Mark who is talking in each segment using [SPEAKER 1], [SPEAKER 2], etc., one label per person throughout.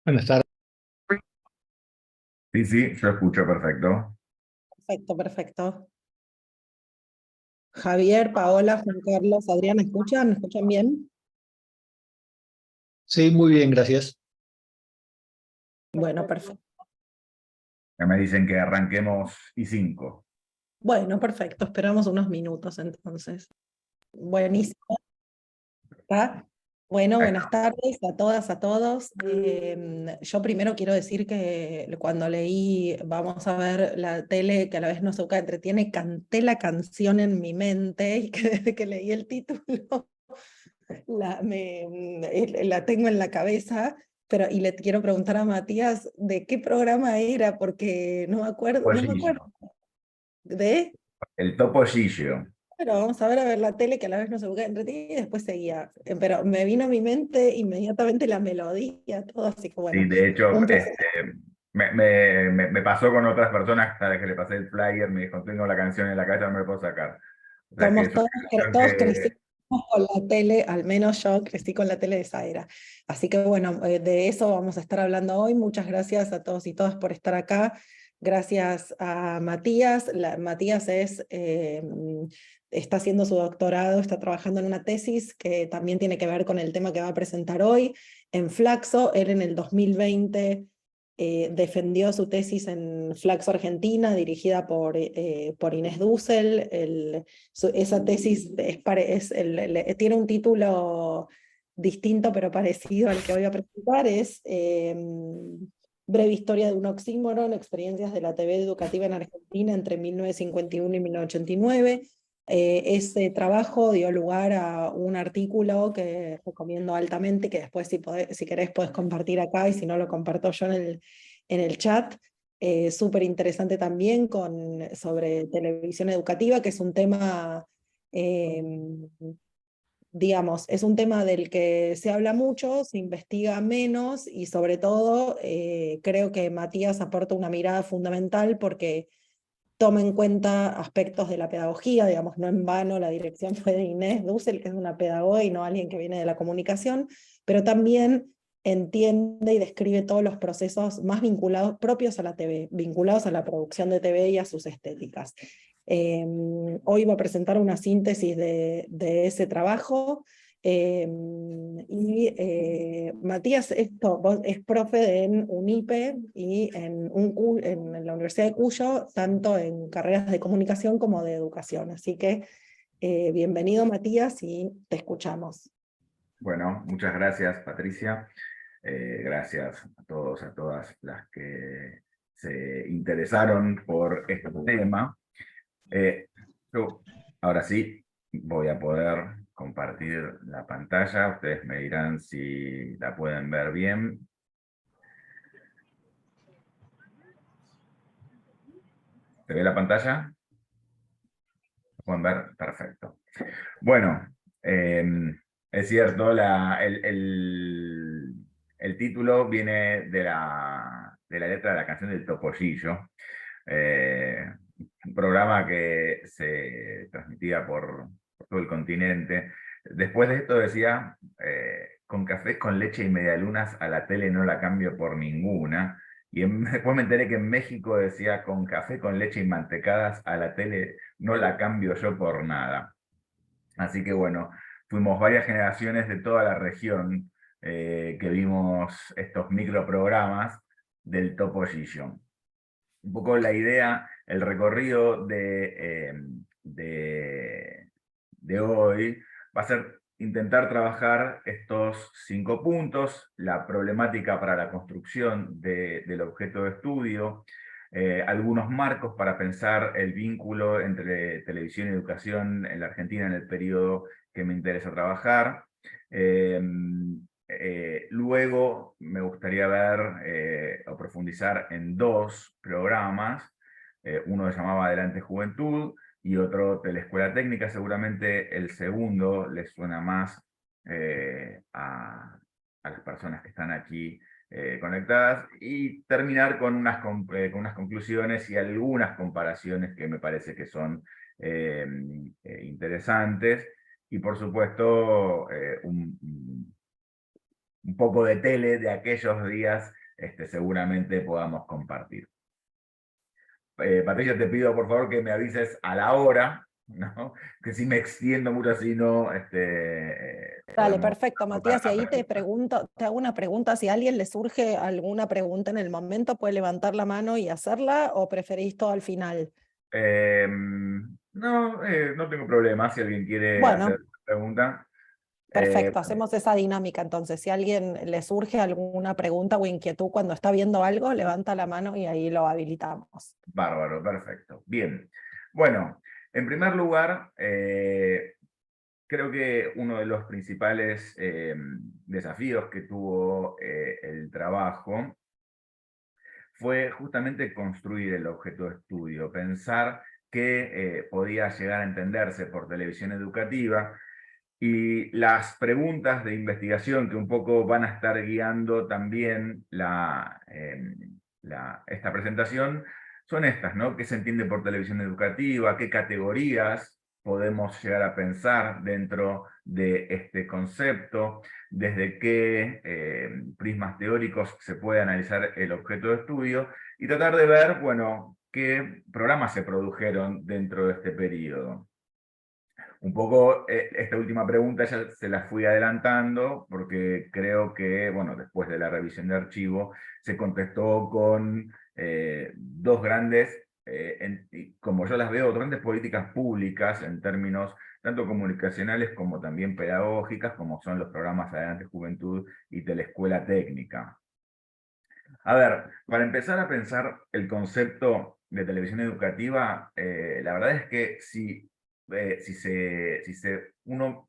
[SPEAKER 1] Buenas tardes.
[SPEAKER 2] Sí, sí, yo escucho perfecto.
[SPEAKER 3] Perfecto, perfecto. Javier, Paola, Juan Carlos, Adrián, ¿me escuchan? ¿Me escuchan bien?
[SPEAKER 1] Sí, muy bien, gracias.
[SPEAKER 3] Bueno, perfecto.
[SPEAKER 2] Ya me dicen que arranquemos y 5.
[SPEAKER 3] Bueno, perfecto. Esperamos unos minutos entonces. Buenísimo. ¿Está? Bueno, buenas tardes a todas, a todos. Yo primero quiero decir que cuando leí Vamos a ver la tele, que a la vez nos educa, entretiene, canté la canción en mi mente y que desde que leí el título la tengo en la cabeza. Y le quiero preguntar a Matías de qué programa era, porque no me acuerdo, ¿De?
[SPEAKER 2] El Topollillo.
[SPEAKER 3] Bueno, vamos a ver la tele, que a la vez nos educa, entretiene, y después seguía. Pero me vino a mi mente inmediatamente la melodía, todo así que bueno,
[SPEAKER 2] Sí, de hecho,
[SPEAKER 3] un placer.
[SPEAKER 2] me pasó con otras personas a las que le pasé el flyer, me dijo, tengo la canción en la cabeza, no me la puedo sacar. O sea, que
[SPEAKER 3] Somos
[SPEAKER 2] es una
[SPEAKER 3] todos,
[SPEAKER 2] canción
[SPEAKER 3] todos
[SPEAKER 2] que...
[SPEAKER 3] crecimos con la tele, al menos yo crecí con la tele de esa era. Así que bueno, de eso vamos a estar hablando hoy. Muchas gracias a todos y todas por estar acá. Gracias a Matías. Matías está haciendo su doctorado, está trabajando en una tesis que también tiene que ver con el tema que va a presentar hoy en Flaxo. Él en el 2020 defendió su tesis en Flaxo Argentina, dirigida por Inés Dussel. Esa tesis tiene un título distinto pero parecido al que voy a presentar, es Breve historia de un oxímoron, experiencias de la TV educativa en Argentina entre 1951 y 1989. Ese trabajo dio lugar a un artículo que recomiendo altamente, que después si querés podés compartir acá, y si no lo comparto yo en el chat. Súper interesante también sobre televisión educativa, que es un tema, digamos, es un tema del que se habla mucho, se investiga menos, y sobre todo creo que Matías aporta una mirada fundamental porque toma en cuenta aspectos de la pedagogía. Digamos, no en vano la dirección fue de Inés Dussel, que es una pedagoga y no alguien que viene de la comunicación, pero también entiende y describe todos los procesos más vinculados, propios a la TV, vinculados a la producción de TV y a sus estéticas. Hoy va a presentar una síntesis de ese trabajo. Matías es profe en UNIPE y en la Universidad de Cuyo, tanto en carreras de comunicación como de educación. Así que bienvenido, Matías, y te escuchamos.
[SPEAKER 2] Bueno, muchas gracias, Patricia. Gracias a todos, a todas las que se interesaron por este tema. Yo ahora sí voy a poder compartir la pantalla. Ustedes me dirán si la pueden ver bien. ¿Se ve la pantalla? ¿La pueden ver? Perfecto. Bueno, es cierto, el título viene de la letra de la canción del Topollillo, eh, un programa que se transmitía por todo el continente. Después de esto decía, con café con leche y medialunas a la tele no la cambio por ninguna. Y después me enteré que en México decía, con café con leche y mantecadas a la tele no la cambio yo por nada. Así que bueno, fuimos varias generaciones de toda la región que vimos estos microprogramas del Topollillo. Un poco la idea, el recorrido de hoy va a ser intentar trabajar estos 5 puntos: la problemática para la construcción del objeto de estudio, algunos marcos para pensar el vínculo entre televisión y educación en la Argentina en el periodo que me interesa trabajar. Luego me gustaría ver o profundizar en 2 programas. Uno se llamaba Adelante Juventud y otro Telescuela Técnica. Seguramente el segundo les suena más a las personas que están aquí conectadas y terminar con con unas conclusiones y algunas comparaciones que me parece que son interesantes. Y por supuesto, un poco de tele de aquellos días seguramente podamos compartir. Patricia, te pido por favor que me avises a la hora, ¿no? Que si me extiendo mucho así no
[SPEAKER 3] Dale,
[SPEAKER 2] podemos
[SPEAKER 3] perfecto,
[SPEAKER 2] acotar
[SPEAKER 3] Matías. Y
[SPEAKER 2] a
[SPEAKER 3] ahí te
[SPEAKER 2] preguntas.
[SPEAKER 3] pregunto, te hago una pregunta. Si a alguien le surge alguna pregunta en el momento, ¿puede levantar la mano y hacerla o preferís todo al final?
[SPEAKER 2] No, no tengo problema si alguien quiere hacer
[SPEAKER 3] Bueno,
[SPEAKER 2] pregunta. Eh,
[SPEAKER 3] perfecto. Hacemos esa dinámica entonces. Si a alguien le surge alguna pregunta o inquietud cuando está viendo algo, levanta la mano y ahí lo habilitamos.
[SPEAKER 2] Bárbaro, perfecto. Bien. Bueno, en primer lugar, creo que uno de los principales desafíos que tuvo el trabajo fue justamente construir el objeto de estudio, pensar que podía llegar a entenderse por televisión educativa y las preguntas de investigación que un poco van a estar guiando también esta presentación son estas, ¿no? ¿Qué se entiende por televisión educativa? ¿Qué categorías podemos llegar a pensar dentro de este concepto? ¿Desde qué prismas teóricos se puede analizar el objeto de estudio? Y tratar de ver, bueno, qué programas se produjeron dentro de este periodo. Un poco esta última pregunta ya se la fui adelantando porque creo que, bueno, después de la revisión de archivo, se contestó con dos grandes, como yo las veo, dos grandes políticas públicas en términos tanto comunicacionales como también pedagógicas, como son los programas Adelante Juventud y Telescuela Técnica. A ver, para empezar a pensar el concepto de televisión educativa, la verdad es que si uno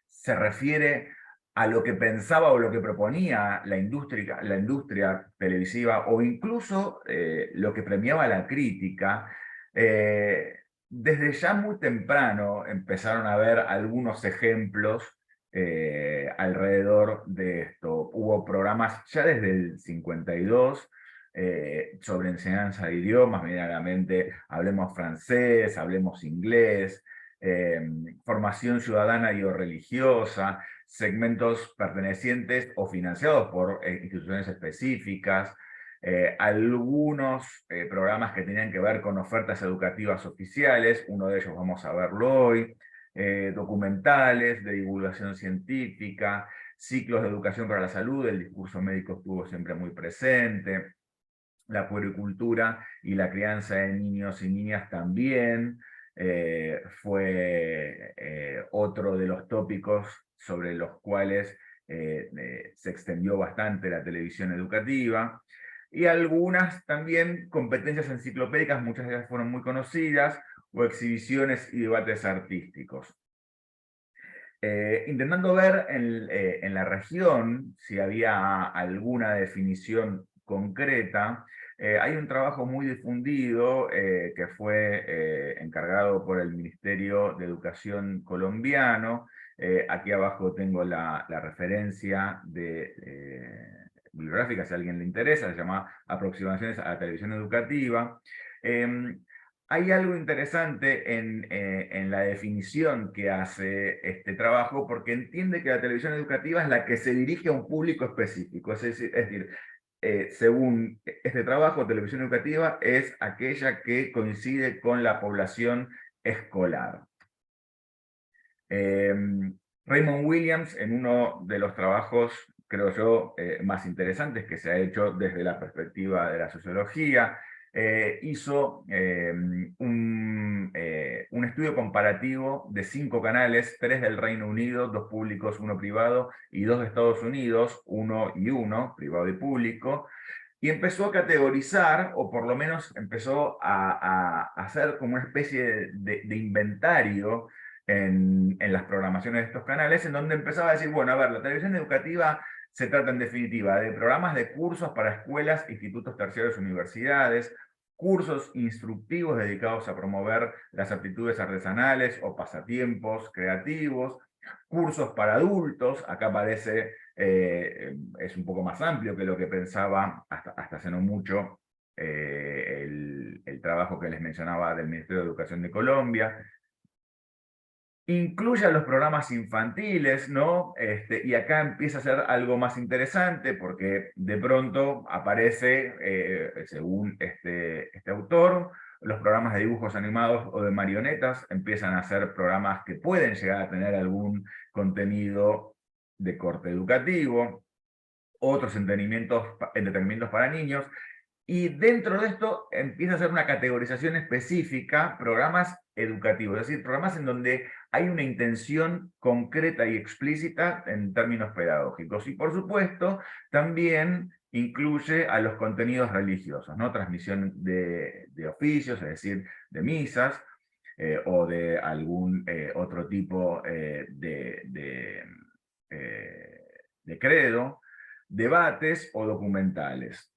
[SPEAKER 2] se refiere a lo que pensaba o lo que proponía la industria televisiva o incluso lo que premiaba la crítica, desde ya muy temprano empezaron a haber algunos ejemplos alrededor de esto. Hubo programas ya desde el 52 sobre enseñanza de idiomas, medianamente hablemos francés, hablemos inglés, formación ciudadana y o religiosa, segmentos pertenecientes o financiados por instituciones específicas, algunos programas que tenían que ver con ofertas educativas oficiales, uno de ellos vamos a verlo hoy, documentales de divulgación científica, ciclos de educación para la salud, el discurso médico estuvo siempre muy presente, la puericultura y la crianza de niños y niñas también fue otro de los tópicos sobre los cuales se extendió bastante la televisión educativa. Y algunas también competencias enciclopédicas, muchas de ellas fueron muy conocidas, o exhibiciones y debates artísticos. Intentando ver en la región si había alguna definición concreta, hay un trabajo muy difundido que fue encargado por el Ministerio de Educación colombiano. Aquí abajo tengo la referencia bibliográfica, si a alguien le interesa, se llama Aproximaciones a la televisión educativa. Hay algo interesante en la definición que hace este trabajo, porque entiende que la televisión educativa es la que se dirige a un público específico. Es decir, según este trabajo, televisión educativa es aquella que coincide con la población escolar. Raymond Williams, en uno de los trabajos, creo yo, más interesantes que se ha hecho desde la perspectiva de la sociología, hizo un estudio comparativo de 5 canales, 3 del Reino Unido, 2 públicos, 1 privado, y 2 de Estados Unidos, 1 y 1, privado y público, y empezó a categorizar, o por lo menos empezó a hacer como una especie de inventario en las programaciones de estos canales, en donde empezaba a decir, bueno, a ver, la televisión educativa se trata en definitiva de programas de cursos para escuelas, institutos terciarios, universidades, cursos instructivos dedicados a promover las aptitudes artesanales o pasatiempos creativos, Cursos para adultos, acá parece, es un poco más amplio que lo que pensaba hasta hace no mucho el trabajo que les mencionaba del Ministerio de Educación de Colombia. Incluye a los programas infantiles, ¿no? Y acá empieza a ser algo más interesante porque de pronto aparece, según este autor, los programas de dibujos animados o de marionetas empiezan a ser programas que pueden llegar a tener algún contenido de corte educativo, otros entretenimientos para niños, y dentro de esto empieza a ser una categorización específica, programas educativos, es decir, programas en donde hay una intención concreta y explícita en términos pedagógicos. Y por supuesto, también incluye a los contenidos religiosos, ¿no? Transmisión de oficios, es decir, de misas, o de algún otro tipo de credo, debates o documentales.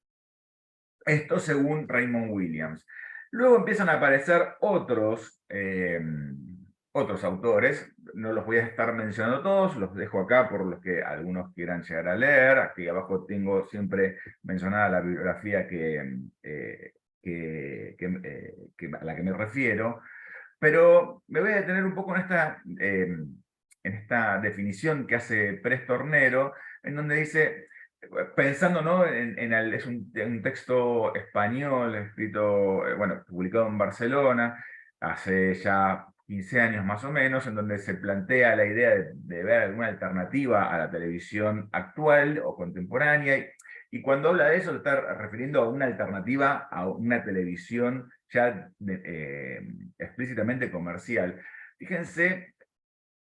[SPEAKER 2] Esto según Raymond Williams. Luego empiezan a aparecer otros autores, no los voy a estar mencionando todos, los dejo acá por los que algunos quieran llegar a leer. Aquí abajo tengo siempre mencionada la bibliografía a la que me refiero, pero me voy a detener un poco en esta definición que hace Prestornero, en donde dice, pensando, ¿no? Es un texto español escrito, bueno, publicado en Barcelona hace ya 15 años más o menos, en donde se plantea la idea de ver alguna alternativa a la televisión actual o contemporánea. Y cuando habla de eso, está refiriendo a una alternativa a una televisión ya explícitamente comercial. Fíjense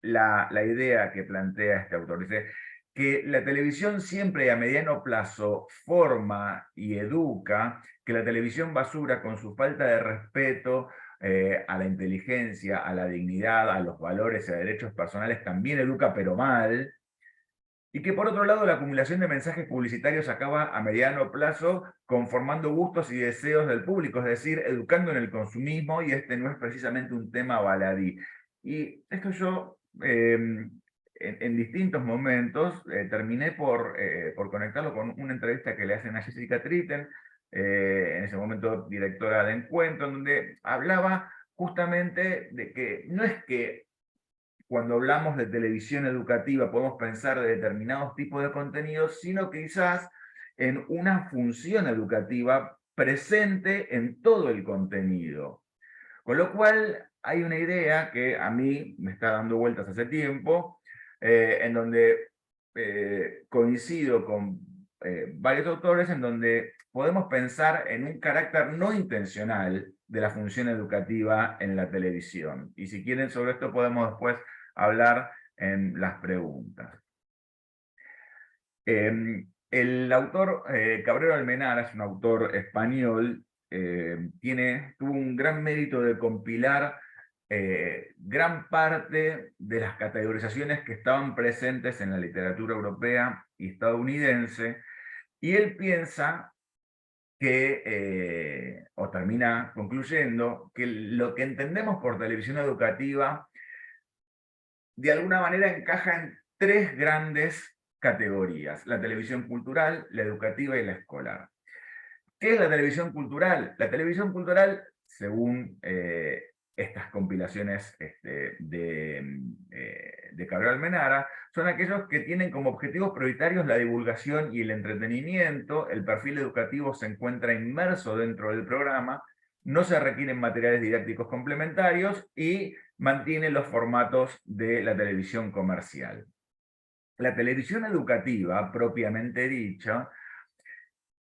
[SPEAKER 2] la idea que plantea este autor. Dice que la televisión siempre y a mediano plazo forma y educa, que la televisión basura con su falta de respeto a la inteligencia, a la dignidad, a los valores y a derechos personales también educa, pero mal, y que por otro lado la acumulación de mensajes publicitarios acaba a mediano plazo conformando gustos y deseos del público, es decir, educando en el consumismo, y este no es precisamente un tema baladí. Y esto yo, en distintos momentos, terminé por conectarlo con una entrevista que le hacen a Jessica Tritten, en ese momento directora de Encuentro, en donde hablaba justamente de que no es que cuando hablamos de televisión educativa podemos pensar de determinados tipos de contenidos, sino quizás en una función educativa presente en todo el contenido. Con lo cual hay una idea que a mí me está dando vueltas hace tiempo, en donde coincido con varios autores, en donde podemos pensar en un carácter no intencional de la función educativa en la televisión. Y si quieren sobre esto podemos después hablar en las preguntas. El autor Cabrero Almenara es un autor español, tuvo un gran mérito de compilar gran parte de las categorizaciones que estaban presentes en la literatura europea y estadounidense, y él piensa o termina concluyendo, que lo que entendemos por televisión educativa de alguna manera encaja en tres grandes categorías: la televisión cultural, la educativa y la escolar. ¿Qué es la televisión cultural? La televisión cultural, según estas compilaciones de Cabrera Almenara, son aquellos que tienen como objetivos prioritarios la divulgación y el entretenimiento. El perfil educativo se encuentra inmerso dentro del programa, no se requieren materiales didácticos complementarios y mantiene los formatos de la televisión comercial. La televisión educativa, propiamente dicha,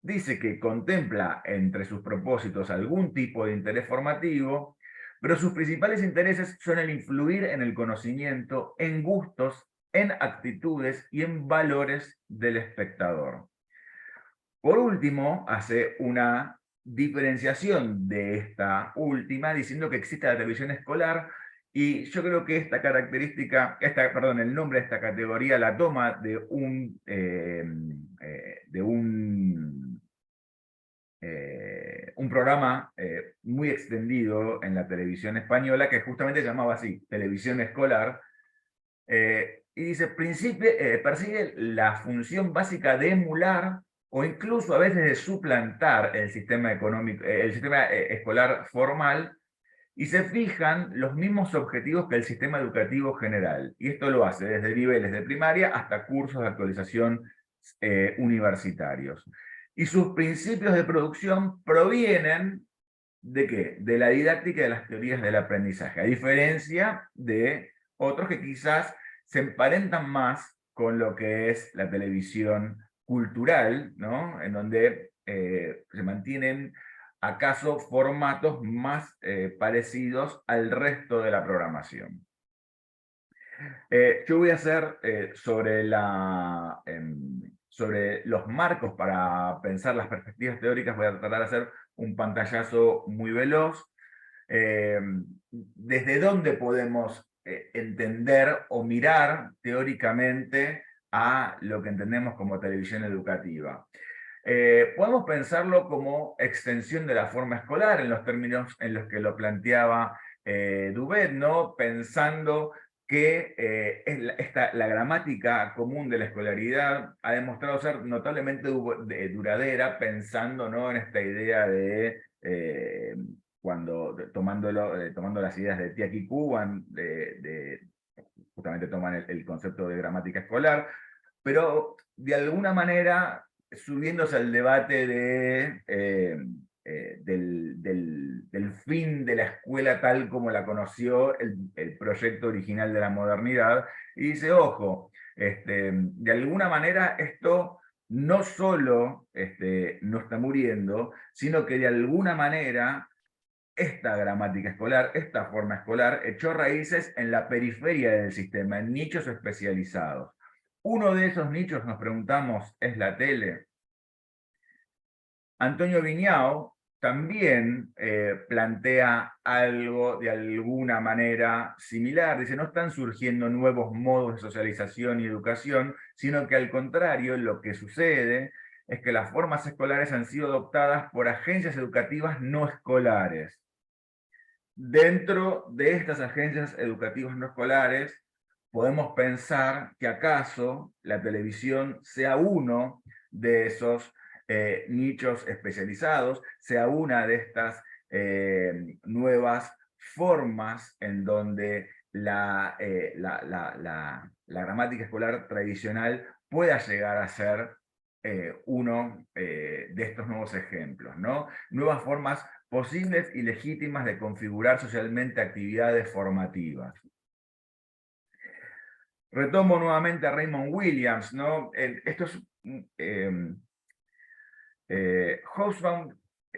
[SPEAKER 2] dice que contempla entre sus propósitos algún tipo de interés formativo, pero sus principales intereses son el influir en el conocimiento, en gustos, en actitudes y en valores del espectador. Por último, hace una diferenciación de esta última, diciendo que existe la televisión escolar, y yo creo que esta característica, el nombre de esta categoría la toma un programa muy extendido en la televisión española que justamente se llamaba así, Televisión Escolar, Y dice, persigue la función básica de emular o incluso a veces de suplantar el sistema económico, el sistema escolar formal, y se fijan los mismos objetivos que el sistema educativo general. Y esto lo hace desde niveles de primaria hasta cursos de actualización universitarios. Y sus principios de producción provienen ¿de qué? De la didáctica y de las teorías del aprendizaje, a diferencia de otros que quizás se emparentan más con lo que es la televisión cultural, ¿no? En donde se mantienen acaso formatos más parecidos al resto de la programación. Yo voy a hacer sobre los marcos para pensar las perspectivas teóricas, voy a tratar de hacer un pantallazo muy veloz. ¿Desde dónde podemos entender o mirar teóricamente a lo que entendemos como televisión educativa? Podemos pensarlo como extensión de la forma escolar, en los términos en los que lo planteaba Dubet, ¿no? Pensando que la gramática común de la escolaridad ha demostrado ser notablemente duradera, pensando, ¿no?, en esta idea de tomando las ideas de Tiaki Kuban, justamente toman el concepto de gramática escolar, pero de alguna manera subiéndose al debate del fin de la escuela tal como la conoció el proyecto original de la modernidad, y dice, ojo, de alguna manera esto no solo no está muriendo, sino que de alguna manera esta gramática escolar, esta forma escolar, echó raíces en la periferia del sistema, en nichos especializados. Uno de esos nichos, nos preguntamos, es la tele. Antonio Viñao también plantea algo de alguna manera similar. Dice, no están surgiendo nuevos modos de socialización y educación, sino que al contrario, lo que sucede es que las formas escolares han sido adoptadas por agencias educativas no escolares. Dentro de estas agencias educativas no escolares, podemos pensar que acaso la televisión sea uno de esos nichos especializados, sea una de estas nuevas formas en donde la gramática escolar tradicional pueda llegar a ser uno de estos nuevos ejemplos, ¿no? Nuevas formas posibles y legítimas de configurar socialmente actividades formativas. Retomo nuevamente a Raymond Williams, ¿no? Esto es... Hobsbawm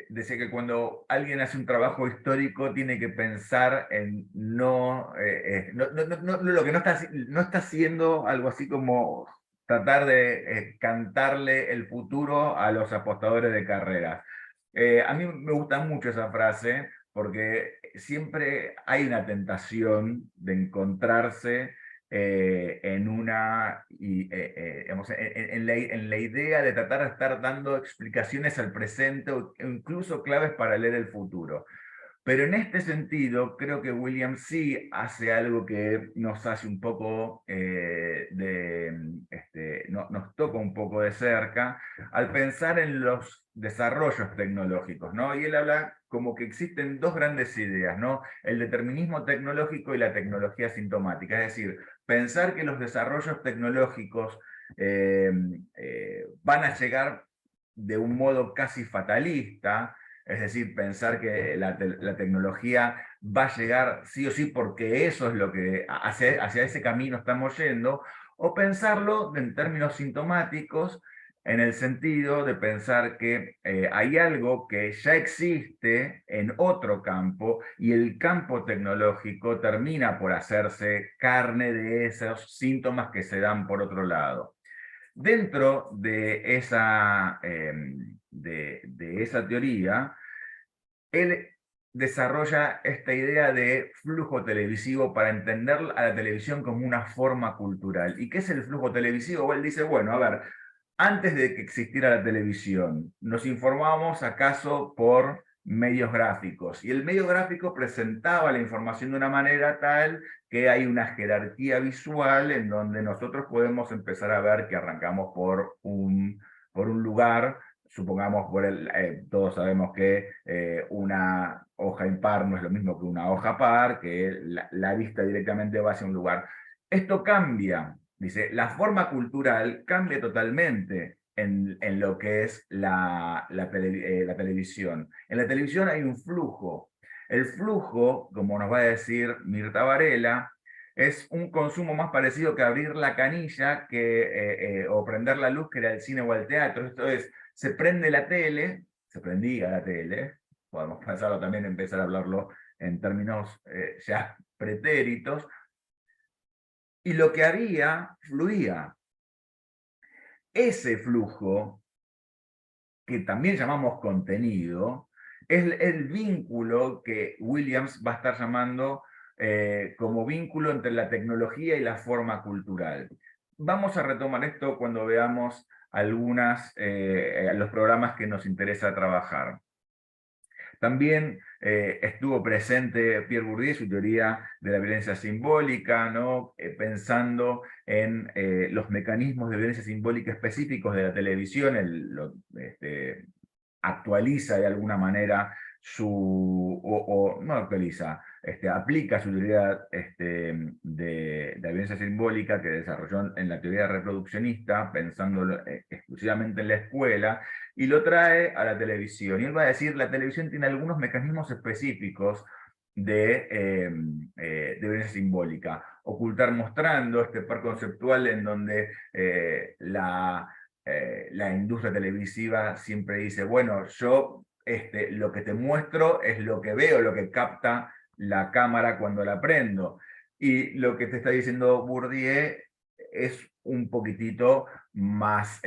[SPEAKER 2] decía que cuando alguien hace un trabajo histórico tiene que pensar en lo que no está haciendo, algo así como tratar de cantarle el futuro a los apostadores de carreras. A mí me gusta mucho esa frase porque siempre hay una tentación de encontrarse en la idea de tratar de estar dando explicaciones al presente o incluso claves para leer el futuro. Pero en este sentido, creo que Williams sí hace algo que nos hace un poco nos toca un poco de cerca al pensar en los desarrollos tecnológicos, ¿no? Y él habla como que existen dos grandes ideas, ¿no? El determinismo tecnológico y la tecnología sintomática, es decir, pensar que los desarrollos tecnológicos van a llegar de un modo casi fatalista, es decir, pensar que la tecnología va a llegar sí o sí porque eso es lo que hacia ese camino estamos yendo, o pensarlo en términos sintomáticos, en el sentido de pensar que hay algo que ya existe en otro campo y el campo tecnológico termina por hacerse carne de esos síntomas que se dan por otro lado. Dentro de esa teoría, él desarrolla esta idea de flujo televisivo para entender a la televisión como una forma cultural. ¿Y qué es el flujo televisivo? Él dice, bueno, a ver, antes de que existiera la televisión, ¿nos informábamos acaso por medios gráficos. Y el medio gráfico presentaba la información de una manera tal que hay una jerarquía visual en donde nosotros podemos empezar a ver que arrancamos por un lugar, supongamos, todos sabemos que una hoja impar no es lo mismo que una hoja par, que la vista directamente va hacia un lugar. Esto cambia, dice, la forma cultural cambia totalmente en lo que es la televisión. En la televisión hay un flujo. El flujo, como nos va a decir Mirta Varela, es un consumo más parecido que abrir la canilla o prender la luz, que era el cine o el teatro. Esto es, se prende la tele, se prendía la tele, podemos pensarlo también, empezar a hablarlo en términos ya pretéritos, y lo que había fluía. Ese flujo, que también llamamos contenido, es el vínculo que Williams va a estar llamando como vínculo entre la tecnología y la forma cultural. Vamos a retomar esto cuando veamos los programas que nos interesa trabajar. También estuvo presente Pierre Bourdieu, su teoría de la violencia simbólica, ¿no? Pensando en los mecanismos de violencia simbólica específicos de la televisión, actualiza de alguna manera no actualiza, aplica su teoría de la violencia simbólica que desarrolló en la teoría reproduccionista, pensando exclusivamente en la escuela, y lo trae a la televisión. Y él va a decir, la televisión tiene algunos mecanismos específicos de violencia simbólica. Ocultar mostrando, este par conceptual en donde la industria televisiva siempre dice, bueno, yo lo que te muestro es lo que veo, lo que capta la cámara cuando la prendo. Y lo que te está diciendo Bourdieu es un poquitito más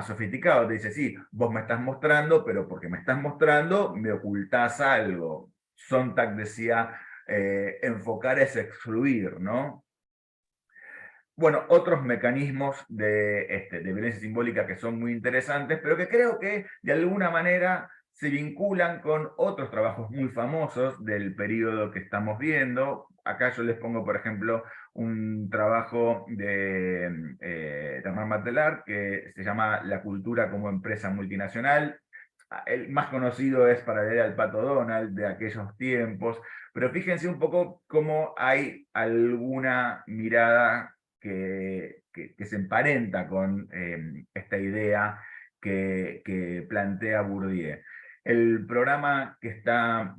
[SPEAKER 2] sofisticado. Te dice, sí, vos me estás mostrando, pero porque me estás mostrando, me ocultás algo. Sontag decía, enfocar es excluir, ¿no? Bueno, otros mecanismos de violencia simbólica que son muy interesantes, pero que creo que de alguna manera se vinculan con otros trabajos muy famosos del periodo que estamos viendo. Acá yo les pongo, por ejemplo, un trabajo de Bernard Matelard que se llama La cultura como empresa multinacional. El más conocido es para leer al Pato Donald de aquellos tiempos, pero fíjense un poco cómo hay alguna mirada que se emparenta con esta idea que plantea Bourdieu. El programa que está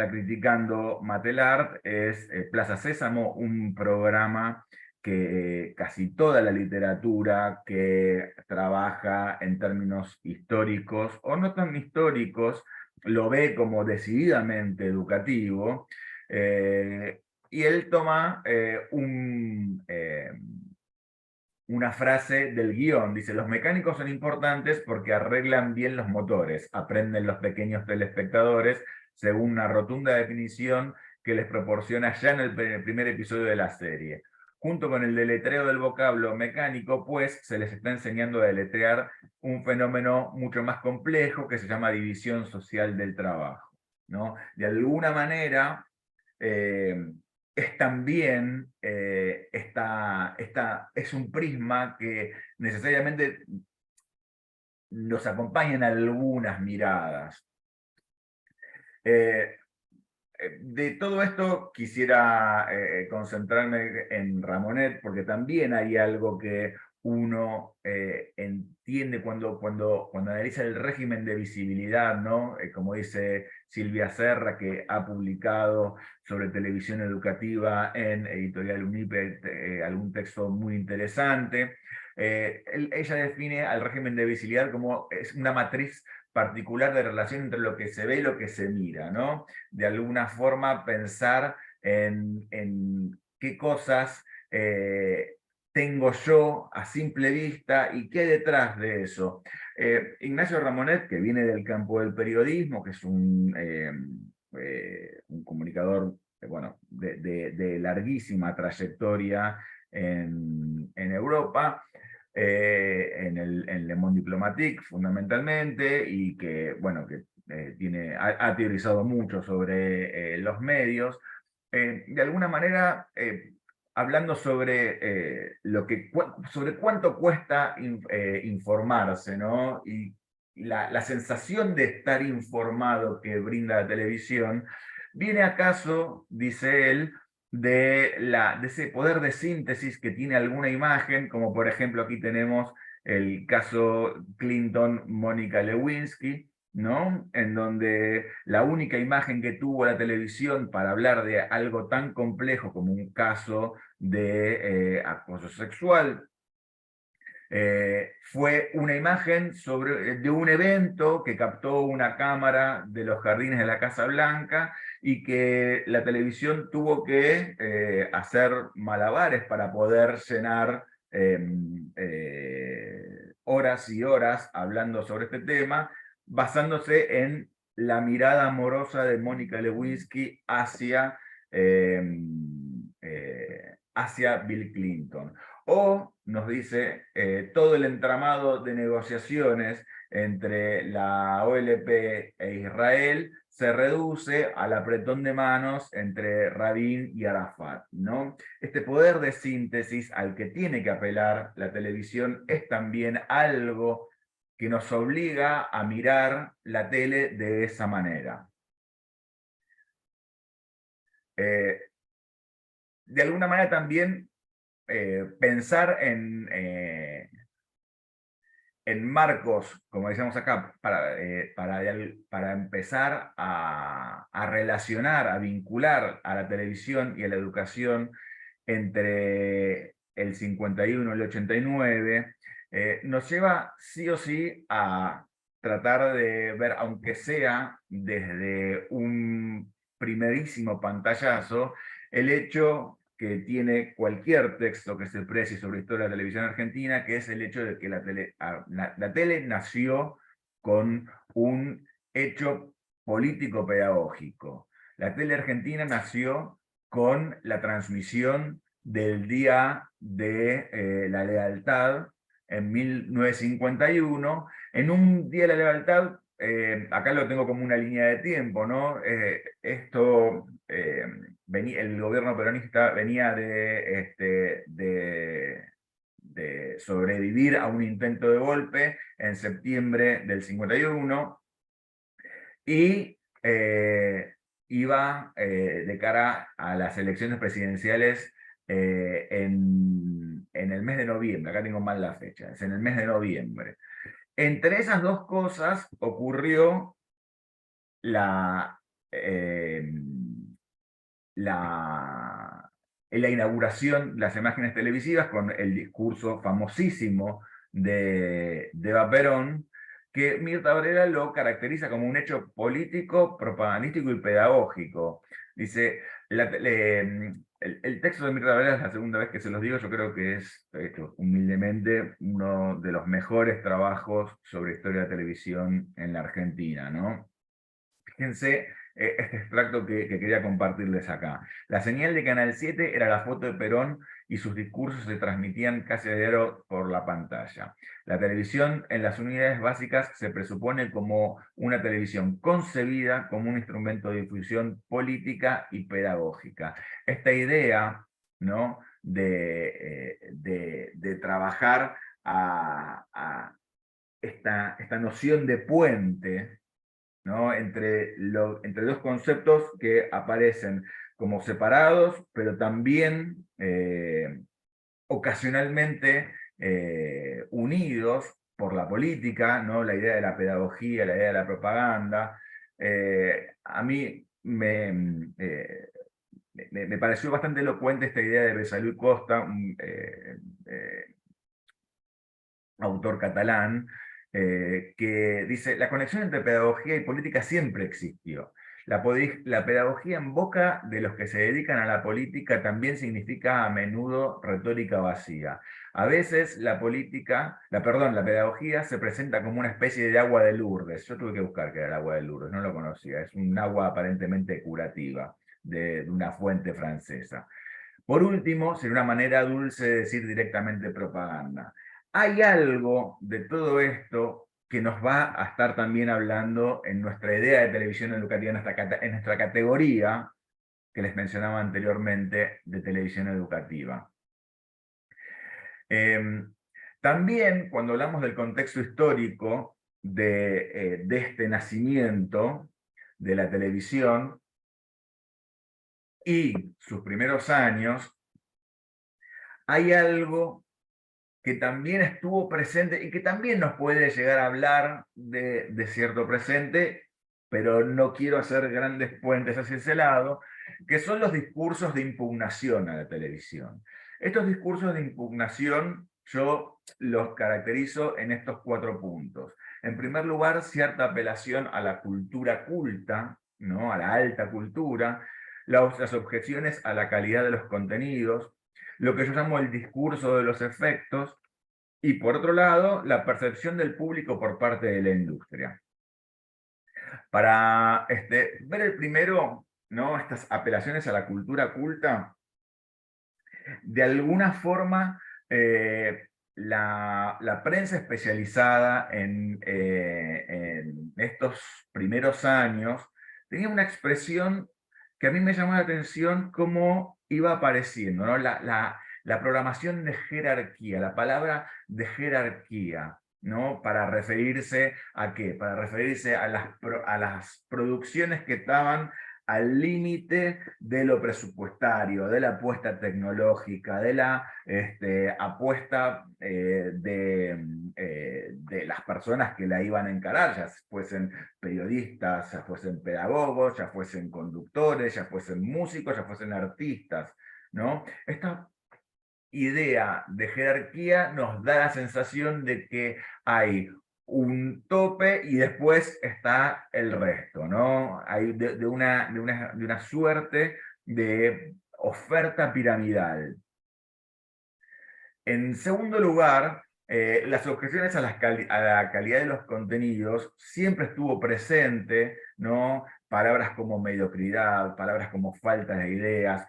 [SPEAKER 2] criticando Matelard es Plaza Sésamo, un programa que casi toda la literatura que trabaja en términos históricos o no tan históricos lo ve como decididamente educativo. Y él toma una frase del guión. Dice, los mecánicos son importantes porque arreglan bien los motores, aprenden los pequeños telespectadores según una rotunda definición que les proporciona ya en el primer episodio de la serie. Junto con el deletreo del vocablo mecánico, pues se les está enseñando a deletrear un fenómeno mucho más complejo que se llama división social del trabajo, ¿no? De alguna manera, es también es un prisma que necesariamente nos acompaña en algunas miradas. De todo esto quisiera concentrarme en Ramonet, porque también hay algo que uno entiende cuando analiza el régimen de visibilidad, ¿no? Como dice Silvia Serra, que ha publicado sobre televisión educativa en Editorial UNIPE algún texto muy interesante. Ella define al régimen de visibilidad como es una matriz particular de relación entre lo que se ve y lo que se mira, ¿no? De alguna forma pensar en qué cosas tengo yo a simple vista y qué detrás de eso. Ignacio Ramonet, que viene del campo del periodismo, que es un comunicador bueno, de larguísima trayectoria en Europa, en Le Monde Diplomatique fundamentalmente, y que, bueno, que ha teorizado mucho sobre los medios, de alguna manera hablando sobre, sobre cuánto cuesta informarse, ¿no? Y la sensación de estar informado que brinda la televisión viene acaso, dice él, de ese poder de síntesis que tiene alguna imagen, como por ejemplo aquí tenemos el caso Clinton-Mónica Lewinsky, ¿no? En donde la única imagen que tuvo la televisión para hablar de algo tan complejo como un caso de acoso sexual fue una imagen de un evento que captó una cámara de los jardines de la Casa Blanca y que la televisión tuvo que hacer malabares para poder llenar horas y horas hablando sobre este tema, basándose en la mirada amorosa de Mónica Lewinsky hacia Bill Clinton. O nos dice todo el entramado de negociaciones entre la OLP e Israel se reduce al apretón de manos entre Rabin y Arafat, ¿no? Este poder de síntesis al que tiene que apelar la televisión es también algo que nos obliga a mirar la tele de esa manera. De alguna manera también pensar en marcos, como decíamos acá, para empezar a relacionar, a vincular a la televisión y a la educación entre el 51 y el 89, nos lleva sí o sí a tratar de ver, aunque sea desde un primerísimo pantallazo, el hecho que tiene cualquier texto que se precie sobre historia de la televisión argentina, que es el hecho de que la tele nació con un hecho político-pedagógico. La tele argentina nació con la transmisión del Día de la Lealtad en 1951, en un Día de la Lealtad, acá lo tengo como una línea de tiempo, ¿no? El gobierno peronista venía de sobrevivir a un intento de golpe en septiembre del 51 y iba de cara a las elecciones presidenciales en el mes de noviembre, acá tengo mal la fecha, es en el mes de noviembre. Entre esas dos cosas ocurrió la, eh, la inauguración de las imágenes televisivas con el discurso famosísimo de Eva Perón, que Mirta Varela lo caracteriza como un hecho político, propagandístico y pedagógico. Dice, el texto de Mirta Varela es la segunda vez que se los digo, yo creo que es, hecho, humildemente, uno de los mejores trabajos sobre historia de televisión en la Argentina, ¿no? Fíjense este extracto que quería compartirles acá. La señal de Canal 7 era la foto de Perón y sus discursos se transmitían casi a diario por la pantalla. La televisión en las unidades básicas se presupone como una televisión concebida como un instrumento de difusión política y pedagógica. Esta idea, ¿no?, de trabajar a esta noción de puente, ¿no?, entre dos conceptos que aparecen como separados, pero también ocasionalmente unidos por la política, ¿no? La idea de la pedagogía, la idea de la propaganda. A mí me pareció bastante elocuente esta idea de Besalú Costa, un autor catalán, que dice, la conexión entre pedagogía y política siempre existió. La pedagogía en boca de los que se dedican a la política también significa a menudo retórica vacía. A veces la pedagogía se presenta como una especie de agua de Lourdes. Yo tuve que buscar qué era el agua de Lourdes, no lo conocía. Es un agua aparentemente curativa de una fuente francesa. Por último, sería una manera dulce de decir directamente propaganda. Hay algo de todo esto que nos va a estar también hablando en nuestra idea de televisión educativa, en nuestra categoría que les mencionaba anteriormente de televisión educativa. También cuando hablamos del contexto histórico de este nacimiento de la televisión y sus primeros años, hay algo que también estuvo presente y que también nos puede llegar a hablar de cierto presente, pero no quiero hacer grandes puentes hacia ese lado, que son los discursos de impugnación a la televisión. Estos discursos de impugnación yo los caracterizo en estos 4 puntos. En primer lugar, cierta apelación a la cultura culta, ¿no? A la alta cultura, las objeciones a la calidad de los contenidos, lo que yo llamo el discurso de los efectos, y por otro lado, la percepción del público por parte de la industria. Para ver el primero, ¿no? Estas apelaciones a la cultura culta, de alguna forma la prensa especializada en estos primeros años tenía una expresión que a mí me llamó la atención cómo iba apareciendo, ¿no? La programación de jerarquía, la palabra de jerarquía, ¿no? Para referirse a qué? Para referirse a las producciones que estaban al límite de lo presupuestario, de la apuesta tecnológica, de la apuesta de las personas que la iban a encarar, ya fuesen periodistas, ya fuesen pedagogos, ya fuesen conductores, ya fuesen músicos, ya fuesen artistas, ¿no? Esta idea de jerarquía nos da la sensación de que hay un tope y después está el resto, ¿no? Hay de una suerte de oferta piramidal. En segundo lugar, las objeciones a la calidad de los contenidos siempre estuvo presente, ¿no? Palabras como mediocridad, palabras como falta de ideas,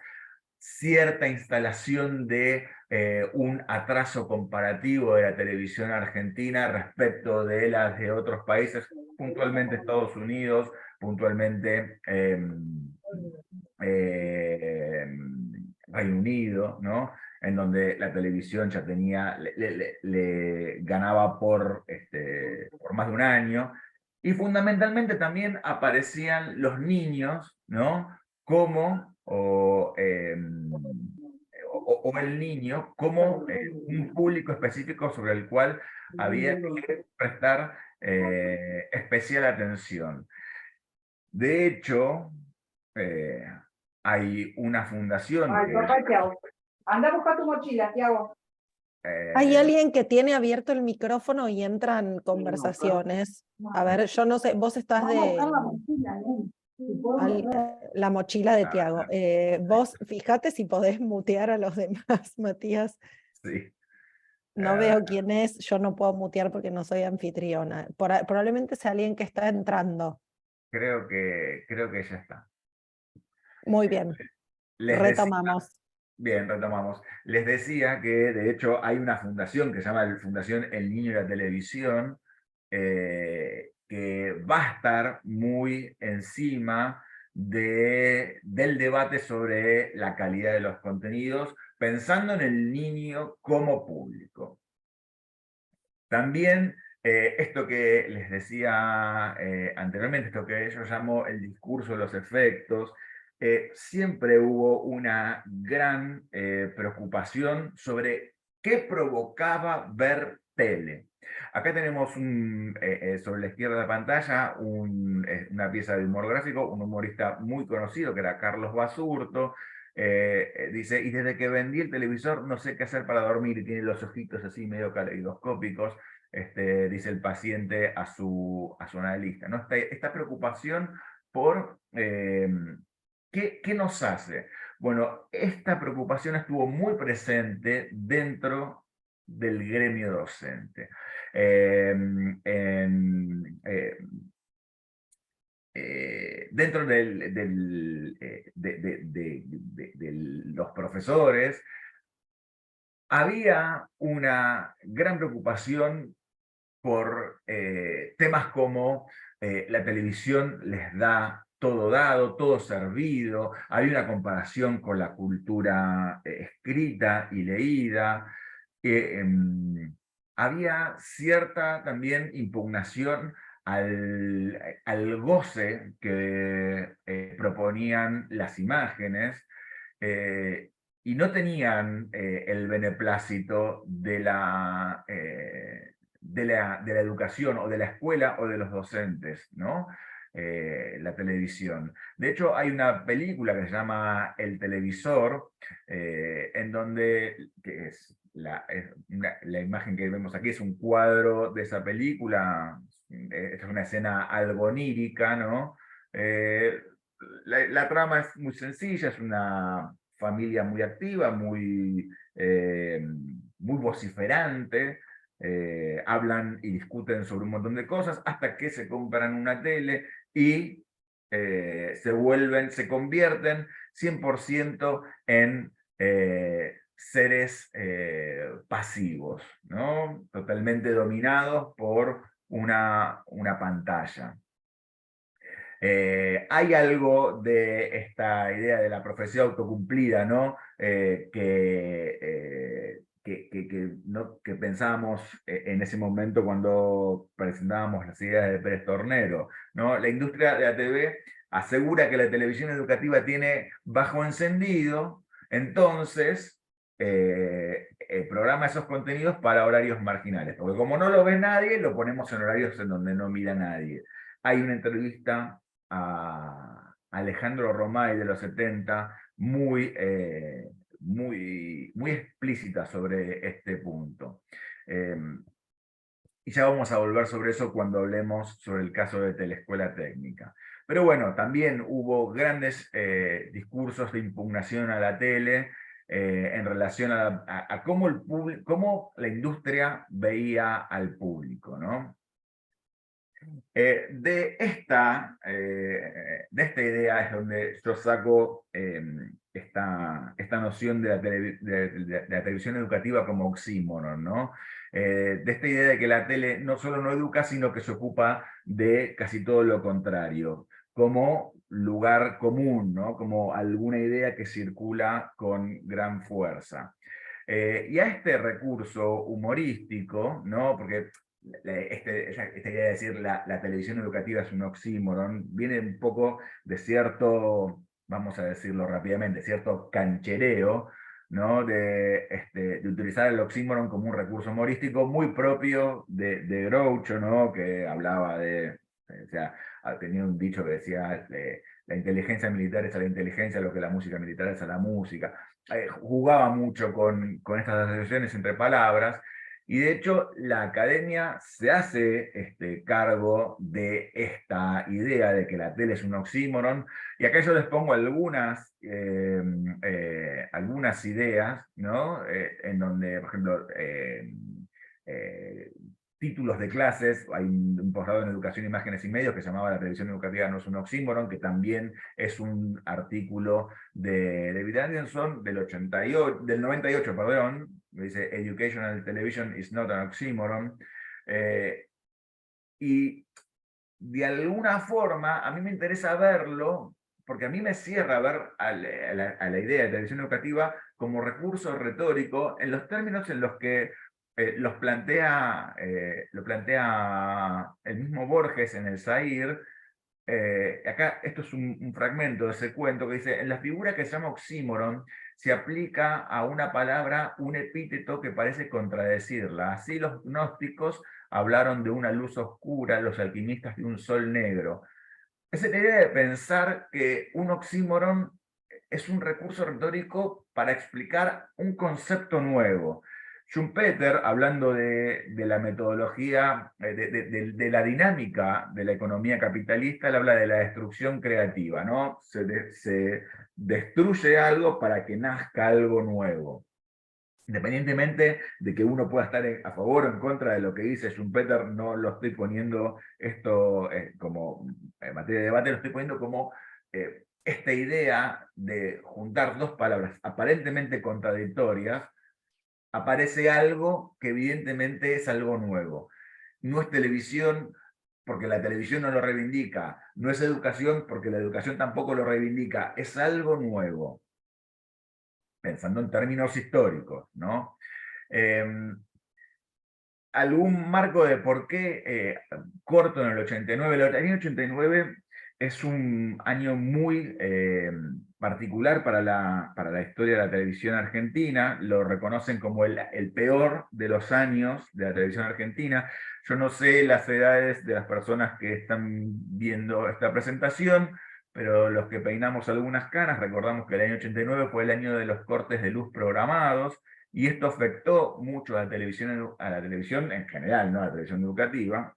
[SPEAKER 2] cierta instalación de un atraso comparativo de la televisión argentina respecto de las de otros países, puntualmente Estados Unidos, puntualmente Reino Unido, ¿no? En donde la televisión ya tenía, le ganaba por más de un año, y fundamentalmente también aparecían los niños, ¿no? Como, o el niño, como un público específico sobre el cual había que prestar especial atención. De hecho, eh, hay una fundación
[SPEAKER 1] Ay,
[SPEAKER 2] que...
[SPEAKER 1] papá, Tiago. Anda a buscar tu mochila, Tiago.
[SPEAKER 3] Hay
[SPEAKER 2] eh,
[SPEAKER 3] alguien que tiene abierto el micrófono y entran conversaciones. A ver, yo no sé, vos estás
[SPEAKER 1] Vamos a buscar la
[SPEAKER 3] de
[SPEAKER 1] mochila, ¿no? Si puedo mostrar.
[SPEAKER 3] la mochila de
[SPEAKER 2] ah,
[SPEAKER 3] Tiago. Vos fíjate si podés mutear a los demás, Matías.
[SPEAKER 2] sí,
[SPEAKER 3] No veo quién es, yo no puedo mutear porque no soy anfitriona. Probablemente sea alguien que está entrando.
[SPEAKER 2] creo que ya está.
[SPEAKER 3] Muy bien,
[SPEAKER 2] Les decía,
[SPEAKER 3] retomamos.
[SPEAKER 2] bien, retomamos. Les decía que de hecho hay una fundación que se llama la Fundación El Niño y la Televisión, que va a estar muy encima del debate sobre la calidad de los contenidos, pensando en el niño como público. También esto que les decía anteriormente, esto que yo llamo el discurso de los efectos, siempre hubo una gran preocupación sobre qué provocaba ver tele. Acá tenemos sobre la izquierda de la pantalla una pieza de humor gráfico, un humorista muy conocido que era Carlos Basurto. Dice, y desde que vendí el televisor no sé qué hacer para dormir, y tiene los ojitos así medio caleidoscópicos, dice el paciente a su analista, ¿no? Esta preocupación por ¿qué nos hace? Bueno, esta preocupación estuvo muy presente dentro del gremio docente. Dentro de los profesores, había una gran preocupación por temas como la televisión les da todo dado, todo servido, hay una comparación con la cultura escrita y leída, había cierta también impugnación al goce que proponían las imágenes, y no tenían el beneplácito de la educación o de la escuela o de los docentes, ¿no? La televisión. De hecho, hay una película que se llama El televisor, en donde, que es la imagen que vemos aquí es un cuadro de esa película, es una escena algo onírica, ¿no? La trama es muy sencilla, es una familia muy activa, muy vociferante, hablan y discuten sobre un montón de cosas hasta que se compran una tele y se convierten 100% en seres pasivos, ¿no? Totalmente dominados por una pantalla. Hay algo de esta idea de la profecía autocumplida, ¿no? Que pensábamos en ese momento cuando presentábamos las ideas de Pérez Tornero, ¿no? La industria de la TV asegura que la televisión educativa tiene bajo encendido, entonces programa esos contenidos para horarios marginales, porque como no lo ve nadie, lo ponemos en horarios en donde no mira nadie. Hay una entrevista a Alejandro Romay de los 70 muy explícita sobre este punto. Y ya vamos a volver sobre eso cuando hablemos sobre el caso de Telescuela Técnica. Pero bueno, también hubo grandes discursos de impugnación a la tele en relación a cómo la industria veía al público, ¿no? De esta idea es donde yo saco esta noción de la televisión educativa como oxímoron, ¿no? De esta idea de que la tele no solo no educa, sino que se ocupa de casi todo lo contrario, como lugar común, ¿no? Como alguna idea que circula con gran fuerza. Y a este recurso humorístico, ¿no? Porque esta idea de decir la televisión educativa es un oxímoron, viene un poco de cierto, vamos a decirlo rápidamente, cierto canchereo, ¿no? De utilizar el oxímoron como un recurso humorístico muy propio de Groucho, ¿no? Que hablaba o sea, tenía un dicho que decía, la inteligencia militar es a la inteligencia lo que la música militar es a la música. Jugaba mucho con estas asociaciones entre palabras, y de hecho, la academia se hace cargo de esta idea de que la tele es un oxímoron, y acá yo les pongo algunas ideas, ¿no? En donde, por ejemplo, eh, títulos de clases, hay un posgrado en Educación, Imágenes y Medios que se llamaba La televisión educativa no es un oxímoron, que también es un artículo de David Anderson del 98, perdón, dice Educational Television is not an oxymoron, y de alguna forma a mí me interesa verlo, porque a mí me cierra ver a la idea de televisión educativa como recurso retórico en los términos en los que lo plantea el mismo Borges en el Zair. Acá esto es un fragmento de ese cuento que dice: en la figura que se llama oxímoron se aplica a una palabra un epíteto que parece contradecirla. Así los gnósticos hablaron de una luz oscura, los alquimistas de un sol negro. Es la idea de pensar que un oxímoron es un recurso retórico para explicar un concepto nuevo. Schumpeter, hablando de la metodología, de la dinámica de la economía capitalista, él habla de la destrucción creativa, ¿no? Se destruye algo para que nazca algo nuevo. Independientemente de que uno pueda estar a favor o en contra de lo que dice Schumpeter, no lo estoy poniendo esto como materia de debate, lo estoy poniendo como esta idea de juntar dos palabras aparentemente contradictorias, aparece algo que evidentemente es algo nuevo. no es televisión porque la televisión no lo reivindica, no es educación porque la educación tampoco lo reivindica, es algo nuevo, pensando en términos históricos, ¿no? Algún marco de por qué corto en el 89. El año 89 es un año muy particular para la historia de la televisión argentina. Lo reconocen como el peor de los años de la televisión argentina. Yo no sé las edades de las personas que están viendo esta presentación, pero los que peinamos algunas canas recordamos que el año 89 fue el año de los cortes de luz programados, y esto afectó mucho a la televisión en general, ¿no? A la televisión educativa,